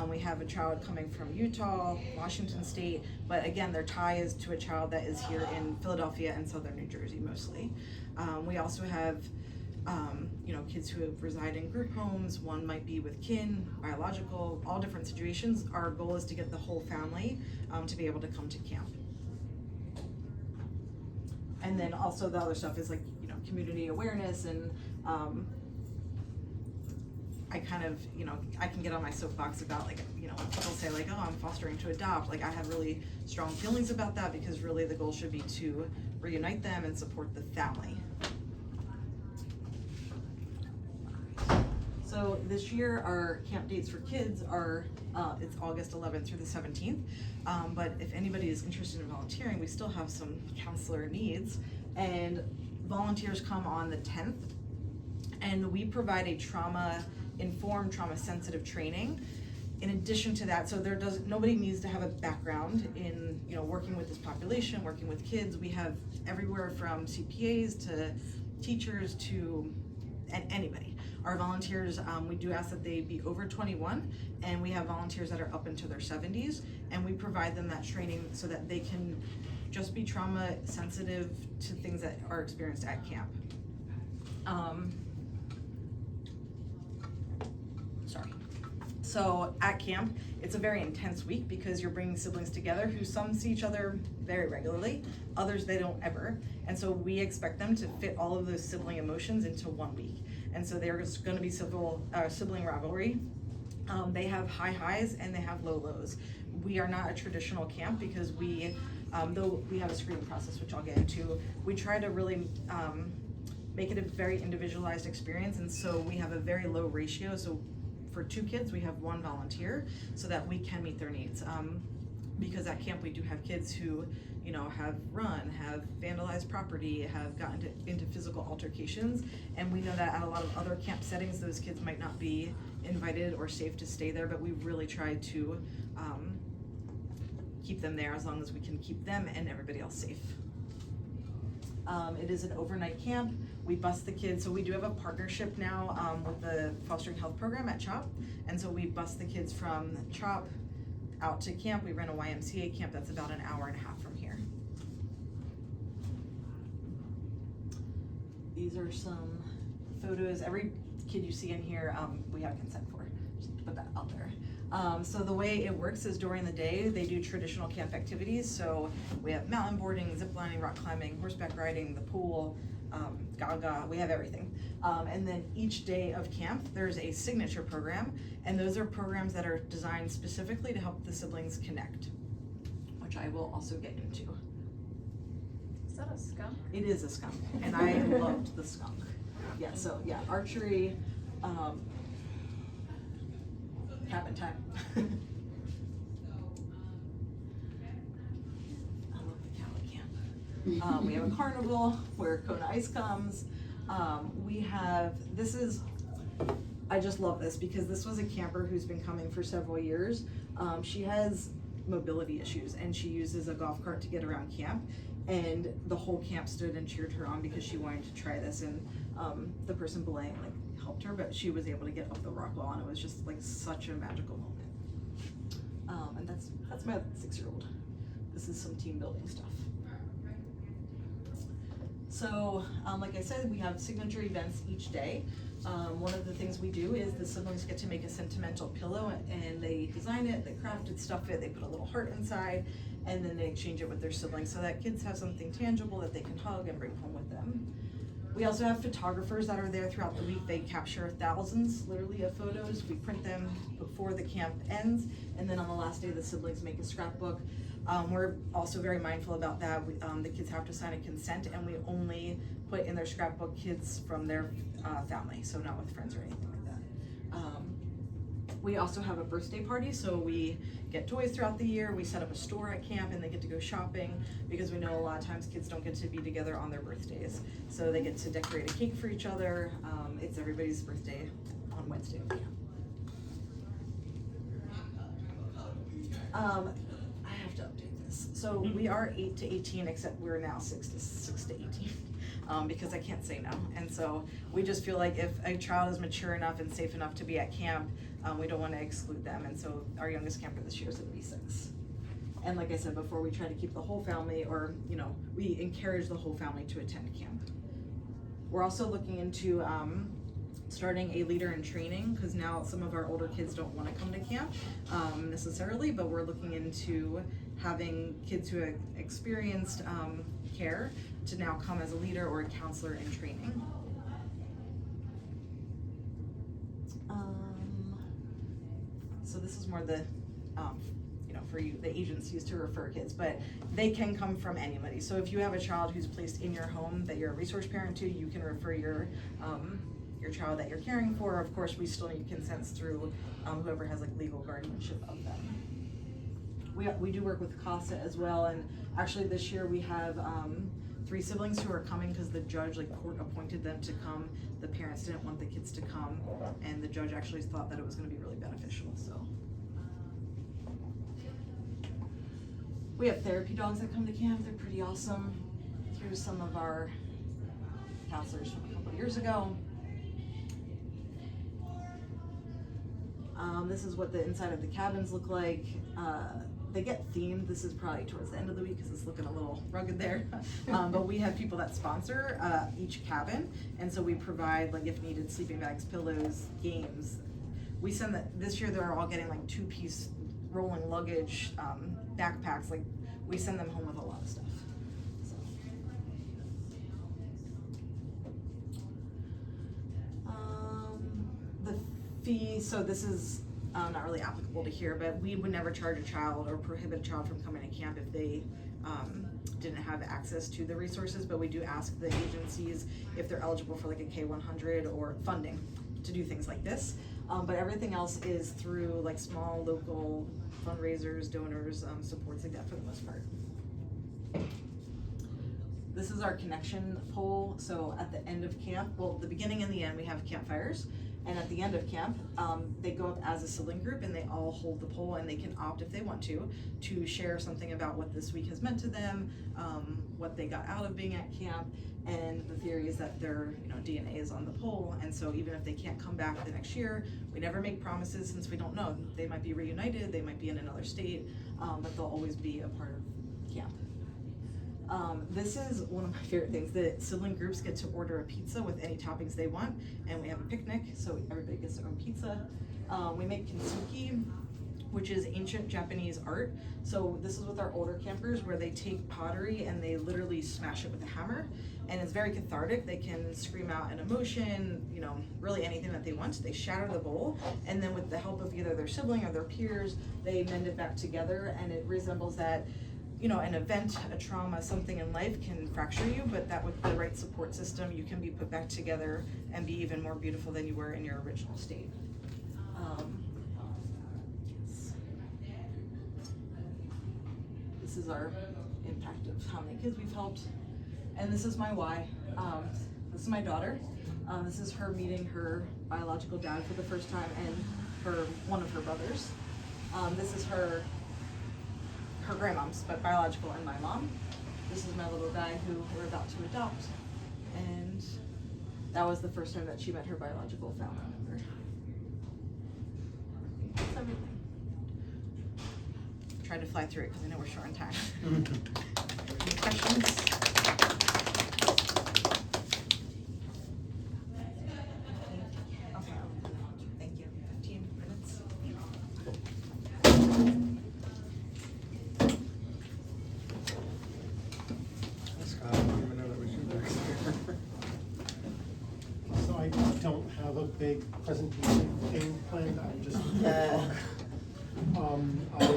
We have a child coming from Utah, Washington State, but again, their tie is to a child that is here in Philadelphia and southern New Jersey mostly. We also have kids who reside in group homes. 1 might be with kin, biological, all different situations. Our goal is to get the whole family to be able to come to camp. And then also the other stuff is like, community awareness, and I kind of, I can get on my soapbox about like, when people say like, oh, I'm fostering to adopt, like I have really strong feelings about that, because really the goal should be to reunite them and support the family. So this year, our camp dates for kids are, it's August 11th through the 17th. But if anybody is interested in volunteering, we still have some counselor needs. And volunteers come on the 10th. And we provide a trauma-informed, trauma-sensitive training. In addition to that, so nobody needs to have a background in, working with this population, working with kids. We have everywhere from CPAs to teachers to anybody. Our volunteers, we do ask that they be over 21, and we have volunteers that are up into their 70s, and we provide them that training so that they can just be trauma sensitive to things that are experienced at camp. So at camp, it's a very intense week because you're bringing siblings together who some see each other very regularly, others they don't ever. And so we expect them to fit all of those sibling emotions into 1 week. And so there's gonna be sibling rivalry. They have high highs and they have low lows. We are not a traditional camp because though we have a screening process, which I'll get into, we try to really make it a very individualized experience. And so we have a very low ratio. So for 2 kids, we have 1 volunteer so that we can meet their needs. Because at camp we do have kids who, have run, have vandalized property, have gotten into physical altercations, and we know that at a lot of other camp settings, those kids might not be invited or safe to stay there, but we really try to keep them there as long as we can keep them and everybody else safe. It is an overnight camp. We bus the kids, so we do have a partnership now with the Fostering Health Program at CHOP, and so we bus the kids from CHOP out to camp. We rent a YMCA camp that's about an hour and a half from here. These are some photos. Every kid you see in here, we have consent for. Just to put that out there. So the way it works is during the day, they do traditional camp activities. So we have mountain boarding, zip lining, rock climbing, horseback riding, the pool, gaga, we have everything. And then each day of camp, there's a signature program, and those are programs that are designed specifically to help the siblings connect, which I will also get into. Is that a skunk? It is a skunk, and I loved the skunk. Yeah, so yeah, archery, cabin time. I love the Cali camp. We have a carnival where Kona Ice comes. I just love this because this was a camper who's been coming for several years. She has mobility issues and she uses a golf cart to get around camp, and the whole camp stood and cheered her on because she wanted to try this, and the person belaying helped her, but she was able to get up the rock wall, and it was just such a magical moment. And that's my 6-year-old. This is some team building stuff. So, like I said, we have signature events each day. One of the things we do is the siblings get to make a sentimental pillow, and they design it, they craft it, stuff it, they put a little heart inside, and then they exchange it with their siblings so that kids have something tangible that they can hug and bring home with them. We also have photographers that are there throughout the week. They capture thousands, literally, of photos. We print them before the camp ends, and then on the last day, the siblings make a scrapbook. We're also very mindful about that. The kids have to sign a consent, and we only put in their scrapbook kids from their family, so not with friends or anything like that. We also have a birthday party, so we get toys throughout the year. We set up a store at camp and they get to go shopping because we know a lot of times kids don't get to be together on their birthdays. So they get to decorate a cake for each other. It's everybody's birthday on Wednesday of camp. I have to update this. So we are 8 to 18, except we're now 6 to 18. Because I can't say no. And so we just feel like if a child is mature enough and safe enough to be at camp, we don't want to exclude them. And so our youngest camper this year is going to be 6. And like I said before, we try to keep the whole family, or, you know, we encourage the whole family to attend camp. We're also looking into starting a leader in training, because now some of our older kids don't want to come to camp necessarily, but we're looking into having kids who have experienced care to now come as a leader or a counselor in training. So this is more the, you know, for you, the agencies to refer kids, but they can come from anybody. So if you have a child who's placed in your home that you're a resource parent to, you can refer your child that you're caring for. Of course, we still need consents through whoever has like legal guardianship of them. We do work with CASA as well, and actually this year we have 3 siblings who are coming because the judge, like, court appointed them to come. The parents didn't want the kids to come, and the judge actually thought that it was going to be really beneficial. So we have therapy dogs that come to camp. They're pretty awesome. Here's some of our counselors from a couple of years ago. This is what the inside of the cabins look like. They get themed. This is probably towards the end of the week because it's looking a little rugged there. But we have people that sponsor each cabin, and so we provide, like, if needed, sleeping bags, pillows, games. We send that this year. They're all getting like 2-piece rolling luggage backpacks. Like, we send them home with a lot of stuff. So. The fee. So this is not really applicable to here, but we would never charge a child or prohibit a child from coming to camp if they didn't have access to the resources, but we do ask the agencies if they're eligible for like a K-100 or funding to do things like this. But everything else is through like small local fundraisers, donors, supports like that for the most part. This is our connection pole. So at the end of camp, well, the beginning and the end, we have campfires. And at the end of camp, they go up as a sibling group and they all hold the pole, and they can opt, if they want to share something about what this week has meant to them, what they got out of being at camp. And the theory is that their, you know, DNA is on the pole, and so even if they can't come back the next year, we never make promises since we don't know. They might be reunited, they might be in another state, but they'll always be a part of camp. This is one of my favorite things. The sibling groups get to order a pizza with any toppings they want, and we have a picnic, so everybody gets their own pizza. We make kintsugi, which is ancient Japanese art. So this is with our older campers, where they take pottery and they literally smash it with a hammer, and it's very cathartic. They can scream out an emotion, you know, really anything that they want. They shatter the bowl, and then with the help of either their sibling or their peers, they mend it back together, and it resembles that, you know, an event, a trauma, something in life can fracture you, but that with the right support system, you can be put back together and be even more beautiful than you were in your original state. This is our impact of how many kids we've helped. And this is my why. This is my daughter. This is her meeting her biological dad for the first time, and one of her brothers. This is her grandmoms, but biological, and my mom. This is my little guy who we're about to adopt. And that was the first time that she met her biological family member. That's everything. Tried to fly through it because I know we're short on time. Any questions? Okay, thank you. 15 minutes. Scott, I didn't even know that was you back there. So I don't have a big presentation thing planned, I'm just I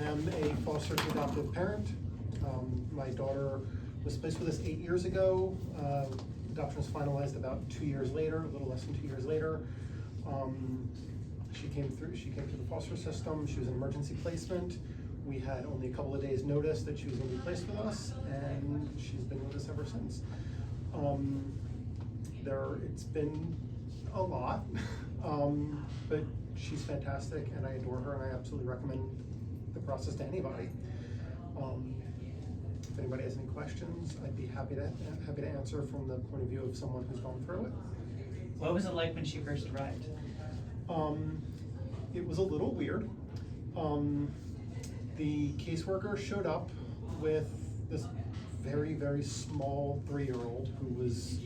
am a foster to adoptive parent. My daughter was placed with us 8 years ago. Adoption was finalized about 2 years later, a little less than 2 years later. She came through the foster system. She was in emergency placement. We had only a couple of days notice that she was gonna be placed with us, and she's been with us ever since. It's been a lot, but she's fantastic, and I adore her, and I absolutely recommend the process to anybody. If anybody has any questions, I'd be happy to answer from the point of view of someone who's gone through it. What was it like when she first arrived? It was a little weird. The caseworker showed up with this very, very small 3-year-old who was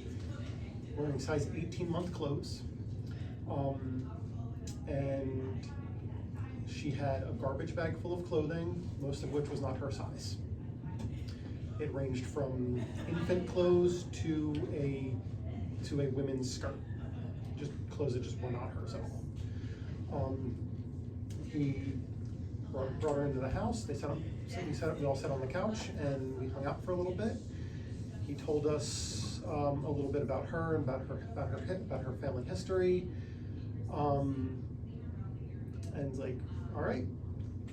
wearing size 18-month clothes. And she had a garbage bag full of clothing, most of which was not her size. It ranged from infant clothes to a women's skirt, just clothes that just were not hers at all. He brought her into the house. We all sat on the couch and we hung out for a little bit. He told us a little bit about her and about her family history. And he's like, all right,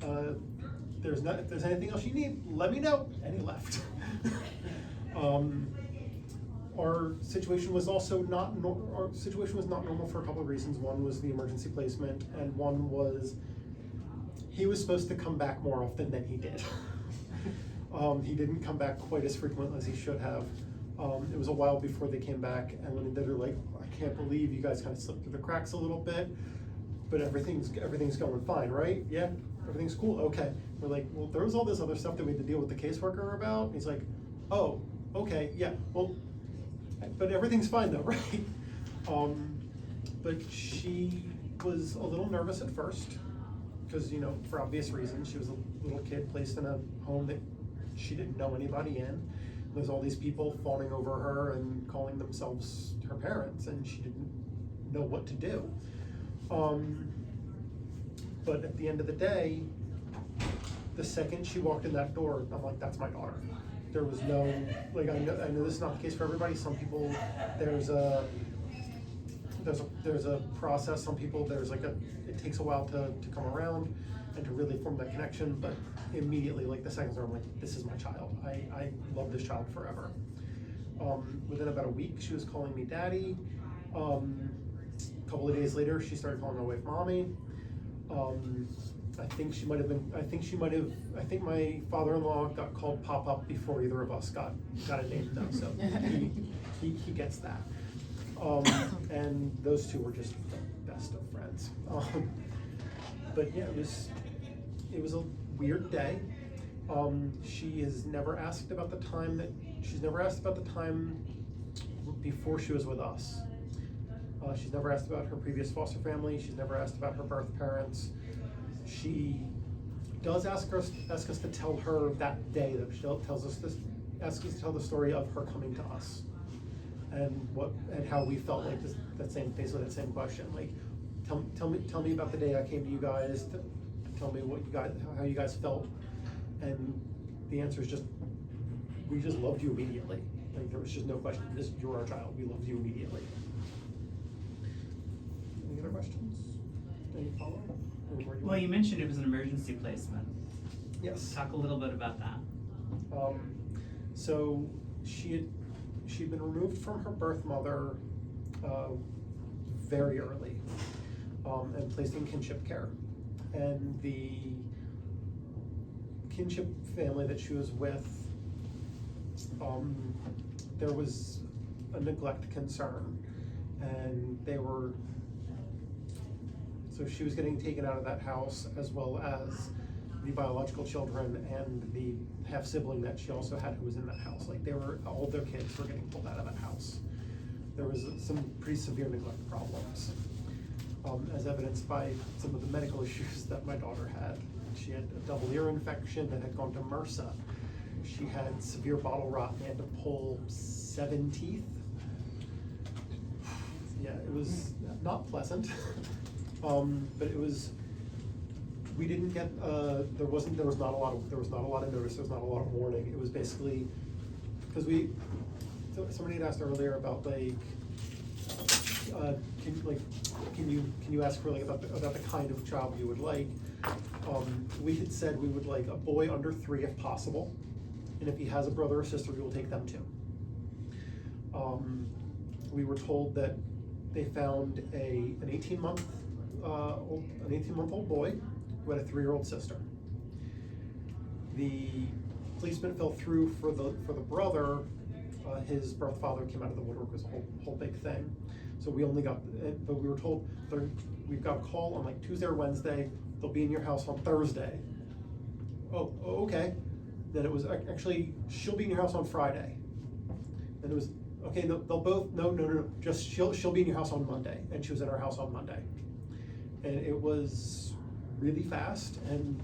if there's anything else you need, let me know. And he left. Our situation was also not normal for a couple of reasons. One was the emergency placement, and one was he was supposed to come back more often than he did. He didn't come back quite as frequent as he should have. It was a while before they came back, and when they did, they're like, I can't believe you guys kind of slipped through the cracks a little bit, but everything's going fine, right? Yeah, everything's cool, okay. We're like, well, there was all this other stuff that we had to deal with the caseworker about. And he's like, oh, okay, yeah, well, but everything's fine though, right? But she was a little nervous at first, because, you know, for obvious reasons. She was a little kid placed in a home that she didn't know anybody in. There's all these people fawning over her and calling themselves her parents, and she didn't know what to do. But at the end of the day, the second she walked in that door, I'm like, that's my daughter. There was no, like, I know this is not the case for everybody. Some people, there's a process. Some people, it takes a while to come around and to really form that connection. But immediately, like the second time, I'm like, this is my child. I love this child forever. Within about a week, she was calling me daddy. A couple of days later, she started calling my wife mommy. I think my father-in-law got called Pop-Up before either of us got a name though, so he gets that. And those two were just the best of friends. But yeah, it was a weird day. She's never asked about the time before she was with us. She's never asked about her previous foster family. She's never asked about her birth parents. She does ask us to tell her that day that she asks us to tell the story of her coming to us, and how we felt, like that same question. Like, tell me about the day I came to you guys. Tell me how you guys felt, and the answer is just, we just loved you immediately. Like, there was just no question. You're our child. We loved you immediately. Any other questions? Any follow-up? Well, you mentioned it was an emergency placement. Yes. Talk a little bit about that. So she'd been removed from her birth mother very early, and placed in kinship care. And the kinship family that she was with, there was a neglect concern, and so she was getting taken out of that house, as well as the biological children and the half-sibling that she also had who was in that house. Like, all their kids were getting pulled out of that house. There was some pretty severe neglect problems, as evidenced by some of the medical issues that my daughter had. She had a double ear infection that had gone to MRSA. She had severe bottle rot and had to pull 7 teeth. Yeah, it was not pleasant. But it was, we didn't get, there was not a lot of notice, there was not a lot of warning. It was basically, because somebody had asked earlier about, like, can you ask for like about the kind of child you would like? We had said we would like a boy under 3 if possible, and if he has a brother or sister, we will take them too. We were told that they found an 18-month-old boy who had a 3-year-old sister. The policeman fell through for the brother. His birth father came out of the woodwork. It was a whole big thing. So we only got, but we were told we've got a call on like Tuesday or Wednesday. They'll be in your house on Thursday. Oh, okay. Then it was actually she'll be in your house on Friday. And it was okay. They'll both no. Just she'll be in your house on Monday, and she was in our house on Monday. And it was really fast, and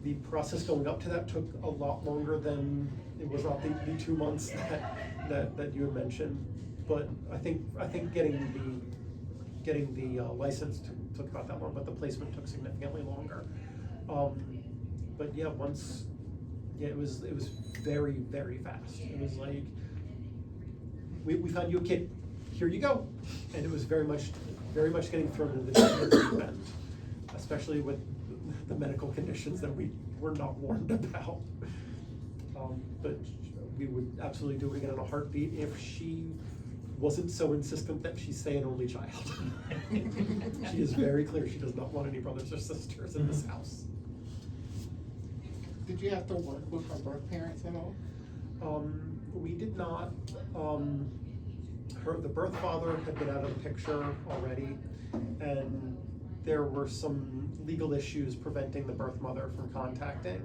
the process going up to that took a lot longer than it was not the 2 months that you had mentioned. But I think getting the license took about that long, but the placement took significantly longer. But yeah, it was very, very fast. It was like we found you a kid, here you go, and it was very much getting thrown into the deep end, especially with the medical conditions that we were not warned about. But we would absolutely do it again in a heartbeat if she wasn't so insistent that she's say an only child. She is very clear she does not want any brothers or sisters in this house. Did you have to work with her birth parents at all? We did not. The birth father had been out of the picture already, and there were some legal issues preventing the birth mother from contacting,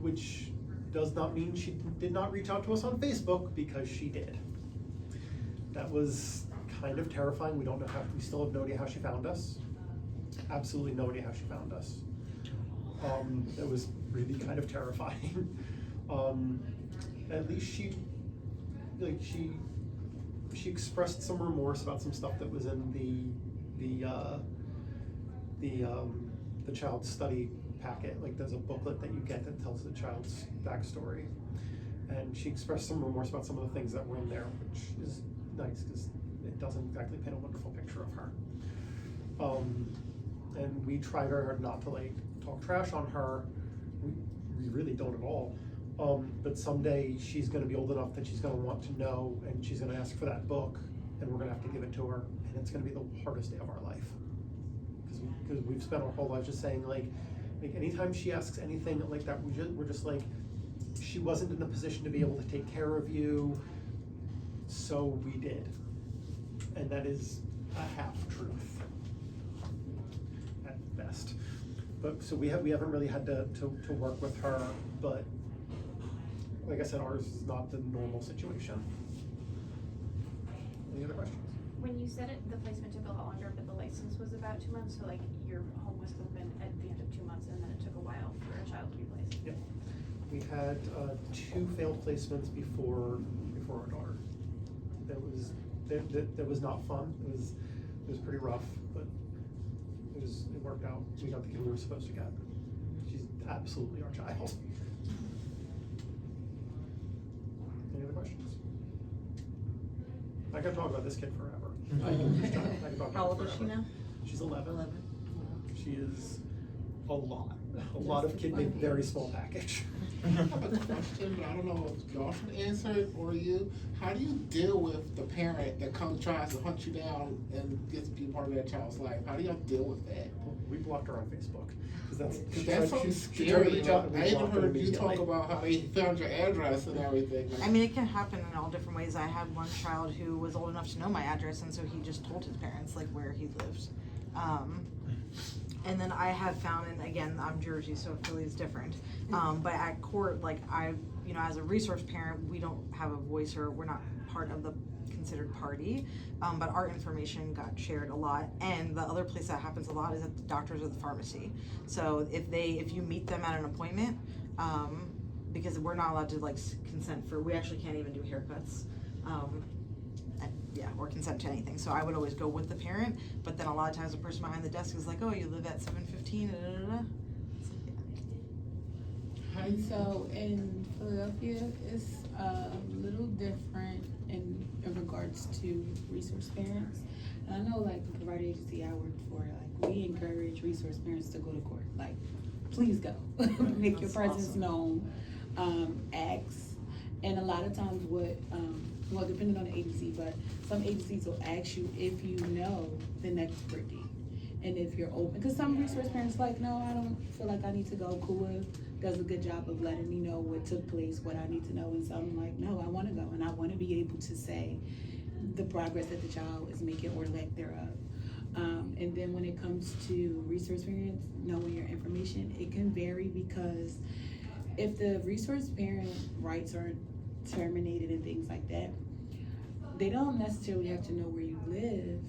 which does not mean she did not reach out to us on Facebook, because she did. That was kind of terrifying. We still have no idea how she found us. Absolutely no idea how she found us. It was really kind of terrifying. At least she expressed some remorse about some stuff that was in the child's study packet. Like, there's a booklet that you get that tells the child's backstory, and she expressed some remorse about some of the things that were in there, which is nice because it doesn't exactly paint a wonderful picture of her. And we try very hard not to like talk trash on her. We really don't at all. But someday she's going to be old enough that she's going to want to know, and she's going to ask for that book, and we're going to have to give it to her, and it's going to be the hardest day of our life. Because we've spent our whole life just saying like anytime she asks anything like that, we're just like, she wasn't in a position to be able to take care of you, so we did. And that is a half truth at best. But so we haven't really had to work with her, but like I said, ours is not the normal situation. Any other questions? When you said it, the placement took a lot longer, but the license was about 2 months, so like your home was open at the end of 2 months, and then it took a while for a child to be placed. Yeah. We had 2 failed placements before our daughter. That was not fun. It was pretty rough, but it worked out. We got the kid we were supposed to get. She's absolutely our child. Any other questions? I could talk about this kid forever. I can talk How about old her is she forever. now? She's 11. 11. She is a lot of kid in a very small package. I have a question, but I don't know if y'all should answer it or you. How do you deal with the parent that tries to hunt you down and gets to be part of that child's life? How do y'all deal with that? We blocked her on Facebook. Because That's something scary. I even heard you talk about how they found your address and everything. I mean, it can happen in all different ways. I had one child who was old enough to know my address, and so he just told his parents like where he lived. And then I have found, and again, I'm Jersey, so Philly is different. But at court, like as a resource parent, we don't have a voice, or we're not part of the considered party. But our information got shared a lot. And the other place that happens a lot is at the doctors or the pharmacy. So if you meet them at an appointment, because we're not allowed to like consent we actually can't even do haircuts. Or consent to anything. So I would always go with the parent, but then a lot of times the person behind the desk is like, oh, you live at 715, da, da, da. It's like, yeah. So in Philadelphia, it's a little different in regards regards to resource parents. And I know like the provider agency I work for, like we encourage resource parents to go to court. Like, please go, make your That's presence awesome. known, ask. And a lot of times what, well, depending on the agency, but some agencies will ask you if you know the next birthday. And if you're open, because some resource parents like, no, I don't feel like I need to go. Kua does a good job of letting me know what took place, what I need to know. And some like, no, I want to go. And I want to be able to say the progress that the child is making or lack thereof. And then when it comes to resource parents, knowing your information, it can vary because if the resource parent rights are terminated and things like that, they don't necessarily have to know where you live,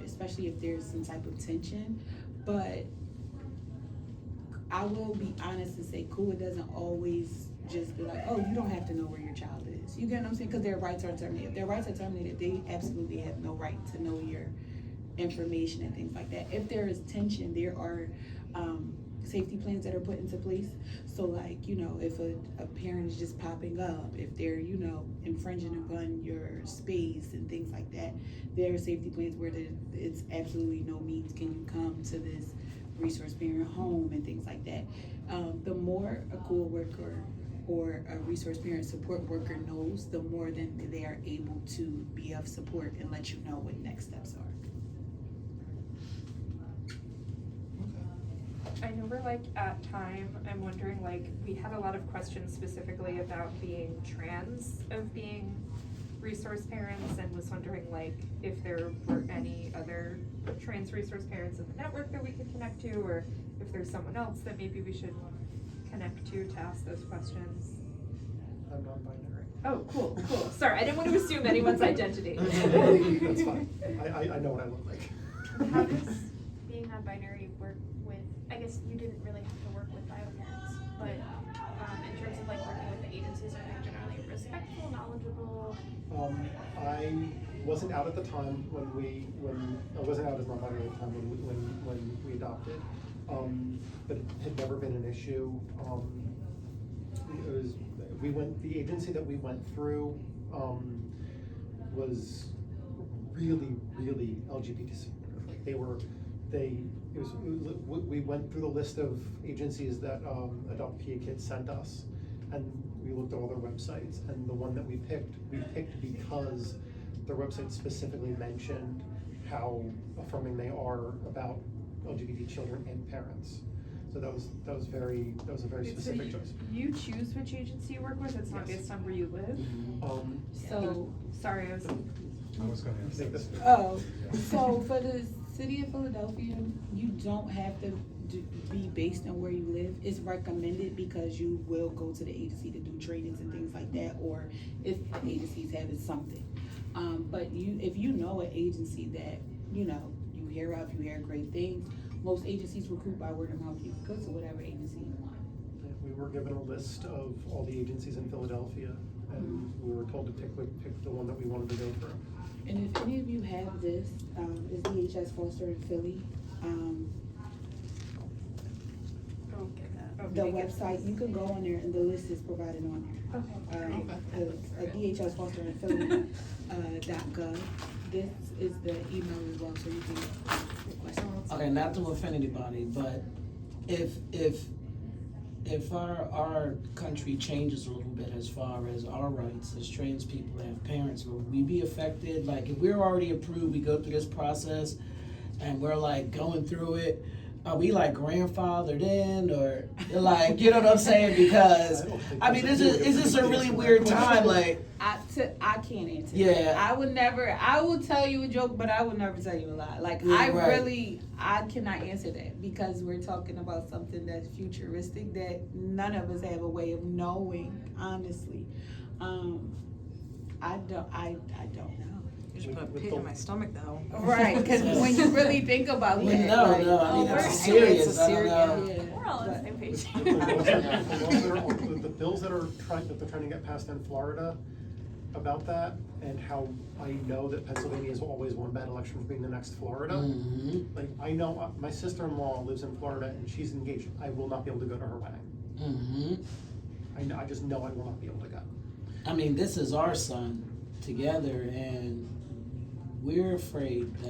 especially if there's some type of tension. But I will be honest and say, CUA doesn't always just be like, oh, you don't have to know where your child is. You get what I'm saying? Because their rights are terminated. If their rights are terminated, they absolutely have no right to know your information and things like that. If there is tension, there are safety plans that are put into place. So like, you know, if a parent is just popping up, if they're, you know, infringing upon your space and things like that, there are safety plans where it's absolutely no means can you come to this resource parent home and things like that. The more a CUA worker or a resource parent support worker knows, the more then they are able to be of support and let you know what next steps are. I know we're like at time, I'm wondering, like, we had a lot of questions specifically about being trans, of being resource parents, and was wondering like if there were any other trans resource parents in the network that we could connect to, or if there's someone else that maybe we should connect to ask those questions. I'm non-binary. Oh, cool. Sorry, I didn't want to assume anyone's identity. That's fine. I know what I look like. How does being non-binary work with, I guess you didn't really have to work with bio parents, but in terms of like working with the agencies, are they generally respectful, knowledgeable? I wasn't out at the time when I wasn't out as non-binary at the time when we adopted, but it had never been an issue. The agency that we went through was really LGBT supportive. Like we went through the list of agencies that Adopt PA Kids sent us, and we looked at all their websites, and the one that we picked because their website specifically mentioned how affirming they are about LGBT children and parents. So that was a very specific choice. You choose which agency you work with, it's not Yes. based on where you live? So, Sorry, I was. I was gonna say this. so for the city of Philadelphia, you don't have to be based on where you live. It's recommended because you will go to the agency to do trainings and things like that, or if the agencies have it, something. But if you know an agency that, you know, you hear great things, most agencies recruit by word of mouth. You can go to whatever agency you want. We were given a list of all the agencies in Philadelphia, and we were told to pick the one that we wanted to go for. And if any of you have this, is DHS Foster in Philly. The website, you can go on there and the list is provided on there. DHS Foster in Philly, .gov. This is the email as well, so you can request it. Okay, not to offend anybody, but if our country changes a little bit as far as our rights as trans people that have parents, will we be affected? Like, if we're already approved, we go through this process and we're like going through it, are we like grandfathered in, or like, you know what I'm saying? Because I mean, is this a really weird time? Like, I can't answer. Yeah. That. I will tell you a joke, but I would never tell you a lie. Like, Yeah, I cannot answer that because we're talking about something that's futuristic that none of us have a way of knowing, honestly. I don't know. You just put a pit in my stomach though. Right, because when you really think about that. No, I mean, we're- it's serious. it's a I don't serious- know. Yeah, We're all on the but- same page. The bills that are trying to get passed in Florida about that, and how I know that Pennsylvania is always one bad election for being the next Florida. Mm-hmm. Like, I know my sister-in-law lives in Florida and she's engaged. I will not be able to go to her wedding. Mm-hmm. I just know I will not be able to go. I mean, this is our son together, and we're afraid that